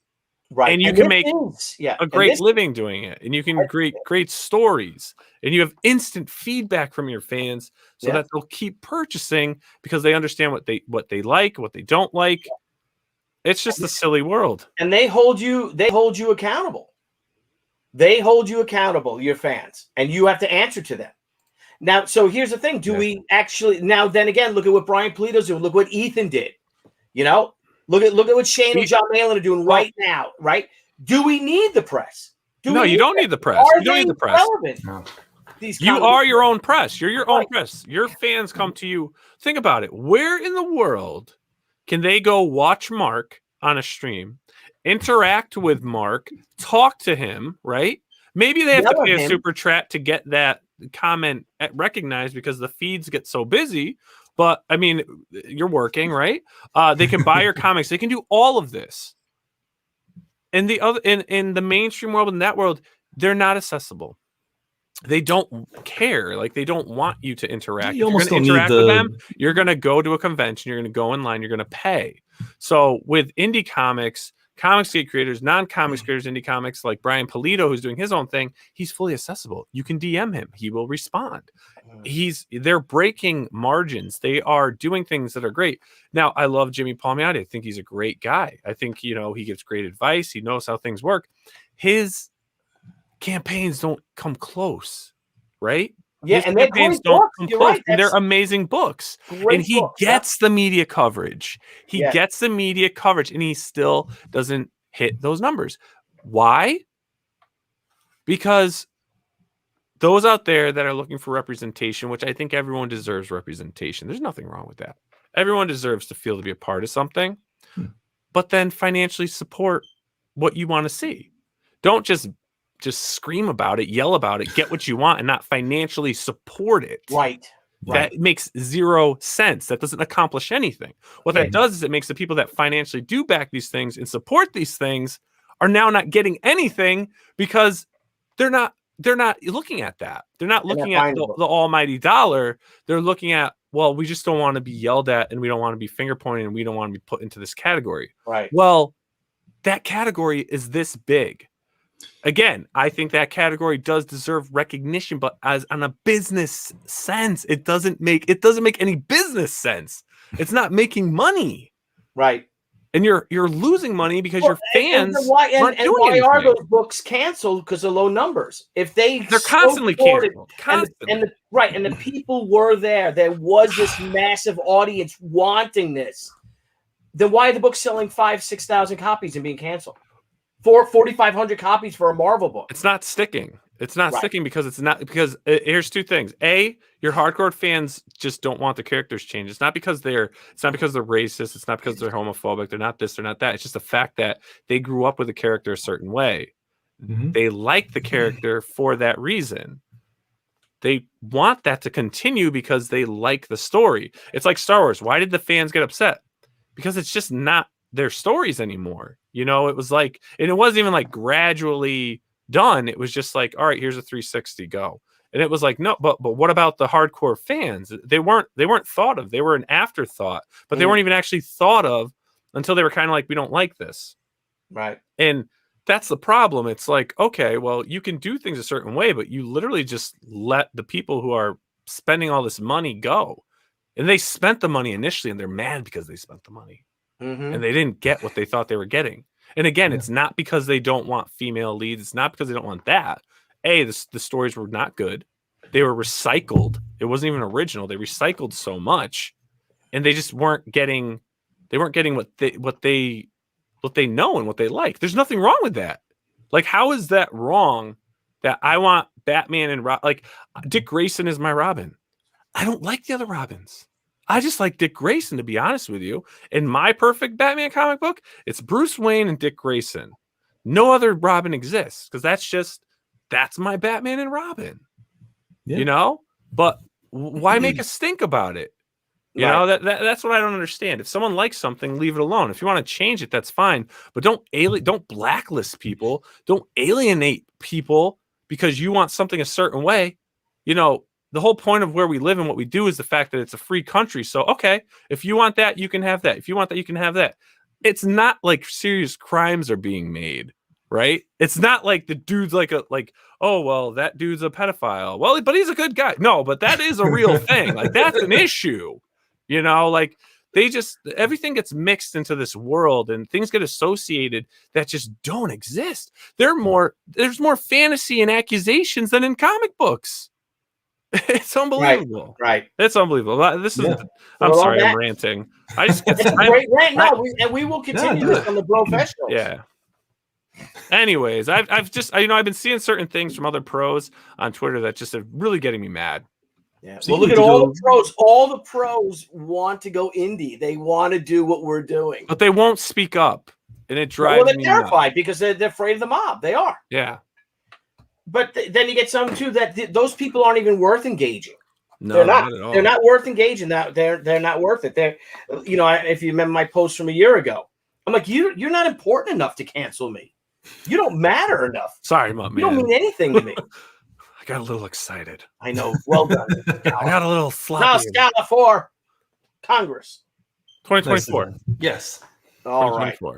Right. And you can make a great living doing it. And you can create great stories. And you have instant feedback from your fans so that they'll keep purchasing because they understand what they like, what they don't like. It's just a silly world. And they hold you accountable. They hold you accountable, your fans. And you have to answer to them. Now, so here's the thing. Do we actually then again, look at what Brian Pulido's doing. Look what Ethan did. You know? Look at what Shane and John Malin are doing right now, right? Do we need the press? No, you don't need the press. You don't need the press. No. You are your own press. You're your own press. Your fans come to you. Think about it. Where in the world can they go watch Mark on a stream, interact with Mark, talk to him, right? Maybe they have to pay a super chat to get that comment recognized because the feeds get so busy. But I mean, you're working, right? They can buy your comics. They can do all of this. In the other, in the mainstream world, in that world, they're not accessible. They don't care. Like, they don't want you to interact. You if almost you're going to don't interact need with them, you're going to go to a convention, you're going to go online, you're going to pay. So with indie comics, Comicsgate creators, non-comics creators, indie comics, like Brian Polito, who's doing his own thing, he's fully accessible. You can DM him. He will respond. They're breaking margins. They are doing things that are great. Now, I love Jimmy Palmiotti. I think he's a great guy. I think, you know, he gives great advice. He knows how things work. His campaigns don't come close, right? Yeah, and their campaigns don't come close. Right. And they're amazing books. And he gets the media coverage. He gets the media coverage, and he still doesn't hit those numbers. Why? Because those out there that are looking for representation, which I think everyone deserves representation. There's nothing wrong with that. Everyone deserves to feel to be a part of something, but then financially support what you want to see. Don't just scream about it, yell about it, get what you want, and not financially support it. Right. That makes zero sense. That doesn't accomplish anything. What that does is it makes the people that financially do back these things and support these things are now not getting anything because they're not looking at that. They're not looking at the almighty dollar. They're looking at, well, we just don't want to be yelled at, and we don't want to be finger pointed, and we don't want to be put into this category. Right. Well, that category is this big. Again, I think that category does deserve recognition, but as on a business sense, it doesn't make any business sense. It's not making money. Right. And you're losing money because your fans why are those books canceled? Because of low numbers. If they're constantly canceled. And the people were there. There was this massive audience wanting this. Then why are the books selling 5,000-6,000 copies and being canceled? 4,500 copies for a Marvel book. It's not sticking. It's not sticking because here's two things. A, your hardcore fans just don't want the characters changed. It's not because they're racist. It's not because they're homophobic. They're not this, they're not that. It's just the fact that they grew up with a character a certain way. They like the character for that reason. They want that to continue because they like the story. It's like Star Wars. Why did the fans get upset? Because it's just not their stories anymore. You know, it was like, and it wasn't even like gradually done. It was just like, all right, here's a 360, go. And it was like, no, but what about the hardcore fans? They weren't thought of. They were an afterthought, but they weren't even actually thought of until they were kind of like, we don't like this. Right. And that's the problem. It's like, okay, well, you can do things a certain way, but you literally just let the people who are spending all this money go. And they spent the money initially, and they're mad because they spent the money. And they didn't get what they thought they were getting. And again, it's not because they don't want female leads. It's not because they don't want that. The stories were not good. They were recycled. It wasn't even original. They recycled so much, and they just weren't getting. They weren't getting what they know and what they like. There's nothing wrong with that. Like, how is that wrong? That I want Batman and like Dick Grayson is my Robin. I don't like the other Robins. I just like Dick Grayson, to be honest with you. In my perfect Batman comic book, it's Bruce Wayne and Dick Grayson. No other Robin exists because that's my Batman and Robin. You know? But why make a stink about it? You know, that's what I don't understand. If someone likes something, leave it alone. If you want to change it, that's fine. But don't blacklist people. Don't alienate people because you want something a certain way. You know, the whole point of where we live and what we do is the fact that it's a free country. So, okay, if you want that, you can have that. If you want that, you can have that. It's not like serious crimes are being made, right? It's not like the dude's oh, well, that dude's a pedophile. Well, but he's a good guy. No, but that is a real thing. Like, that's an issue. You know, like everything gets mixed into this world and things get associated that just don't exist. There's more fantasy and accusations than in comic books. It's unbelievable. Right. It's unbelievable. This is. I'm sorry, I'm ranting. I just get a great rant. No, and we will continue this on the Professionals. Yeah. Anyways, I've been seeing certain things from other pros on Twitter that just are really getting me mad. Yeah. So well, look at all the pros. All the pros want to go indie. They want to do what we're doing, but they won't speak up, and it drives me nuts. They're terrified because they're afraid of the mob. They are. Yeah. But then you get some too that those people aren't even worth engaging. No, they're not. Not at all. They're not worth engaging. That they're not worth it. They're, if you remember my post from a year ago, I'm like, you're not important enough to cancel me. You don't matter enough. Sorry, man. You don't mean anything to me. I got a little excited. I know. Well done. I got a little sloppy. Nile Scala for Congress. 2024. Yes. All right. All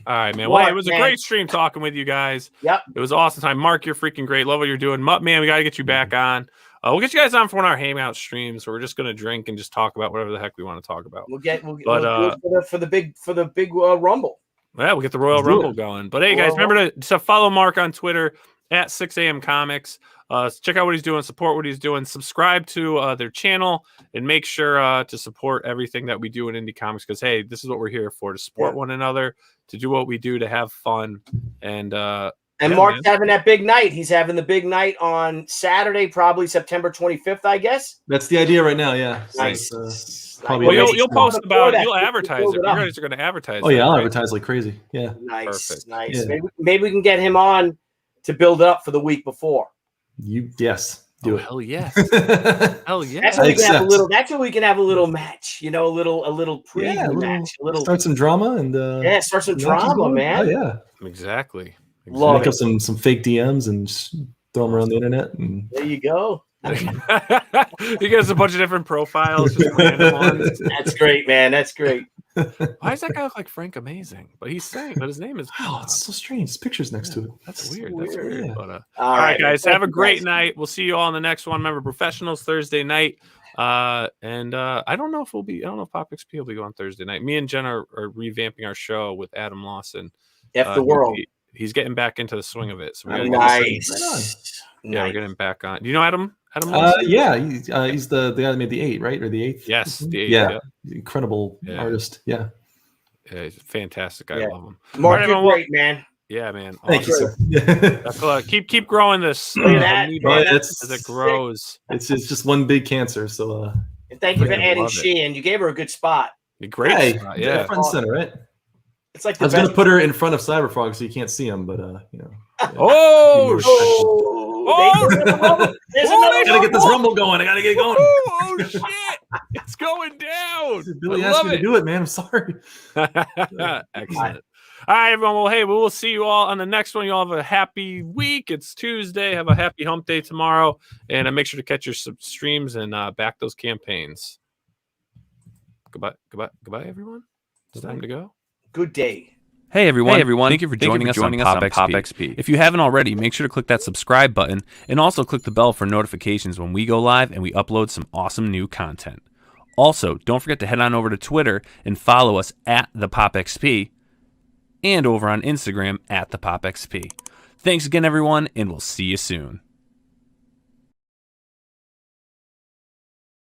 right, man. Well, it was a great stream talking with you guys. Yep. It was awesome time. Mark, you're freaking great. Love what you're doing. Mutt, man, we got to get you back on. We'll get you guys on for one of our hangout streams where we're just going to drink and just talk about whatever the heck we want to talk about. We'll do it for the big Rumble. Yeah, we'll get the Royal Rumble going. But hey, guys, remember to follow Mark on Twitter at 6am Comics. Check out what he's doing, support what he's doing, subscribe to their channel, and make sure to support everything that we do in indie comics, because hey, this is what we're here for, to support one another, to do what we do, to have fun. And Mark's having that big night. He's having the big night on Saturday, probably September 25th, I guess. That's the idea right now, yeah. Nice. Probably you'll post about it. You'll advertise it. You guys are going to advertise it. Oh, yeah, I'll advertise like crazy. Yeah. Nice. Perfect. Nice. Yeah. Maybe we can get him on to build up for the week before. Yes. Do it. Hell yeah. Hell yeah. That's when we can have a little. That's when we can have a little match. A little preview match. Start some drama and start some drama, man. Oh yeah. Exactly. Make up some fake DMs and just throw them around the internet. And there you go. You guys a bunch of different profiles, just random ones. That's great, man. That's great. Why does that guy look like Frank Amazing? But he's saying, but his name is. Oh, it's so strange. His picture's next to it. That's weird. That's weird. Yeah. But, all right, guys. Have a great night. We'll see you all in the next one. Remember, Professionals Thursday night. I don't know if I don't know if Pop XP will be going Thursday night. Me and Jen are revamping our show with Adam Lawson. The world. He's getting back into the swing of it. So we nice. Yeah, we're getting back on. Do you know Adam? Yeah, he's the guy that made the 8, right? Or the 8th? Yes, the 8th. Yeah. Incredible artist. Yeah. He's a fantastic guy. I love him. Mark, you're great, man. Yeah, man. Awesome. Thank you, sir. Keep growing this as it grows. It's just one big cancer. So and thank you for adding Sheehan. You gave her a good spot. Great spot. Yeah. Front and center, right? It's like I was going to put her in front of Cyberfrog so you can't see him, but Oh! I gotta get this rumble going. I gotta get it going. Oh shit! It's going down. Billy asked me to do it, man. I'm sorry. Excellent. All right, everyone. Well, hey, we will see you all on the next one. You all have a happy week. It's Tuesday. Have a happy hump day tomorrow, and make sure to catch your streams and back those campaigns. Goodbye, everyone. It's time to go. Good day. Hey everyone. Thank you for joining us on Pop XP. If you haven't already, make sure to click that subscribe button and also click the bell for notifications when we go live and we upload some awesome new content. Also, don't forget to head on over to Twitter and follow us at the Pop XP and over on Instagram at the Pop XP. Thanks again, everyone, and we'll see you soon.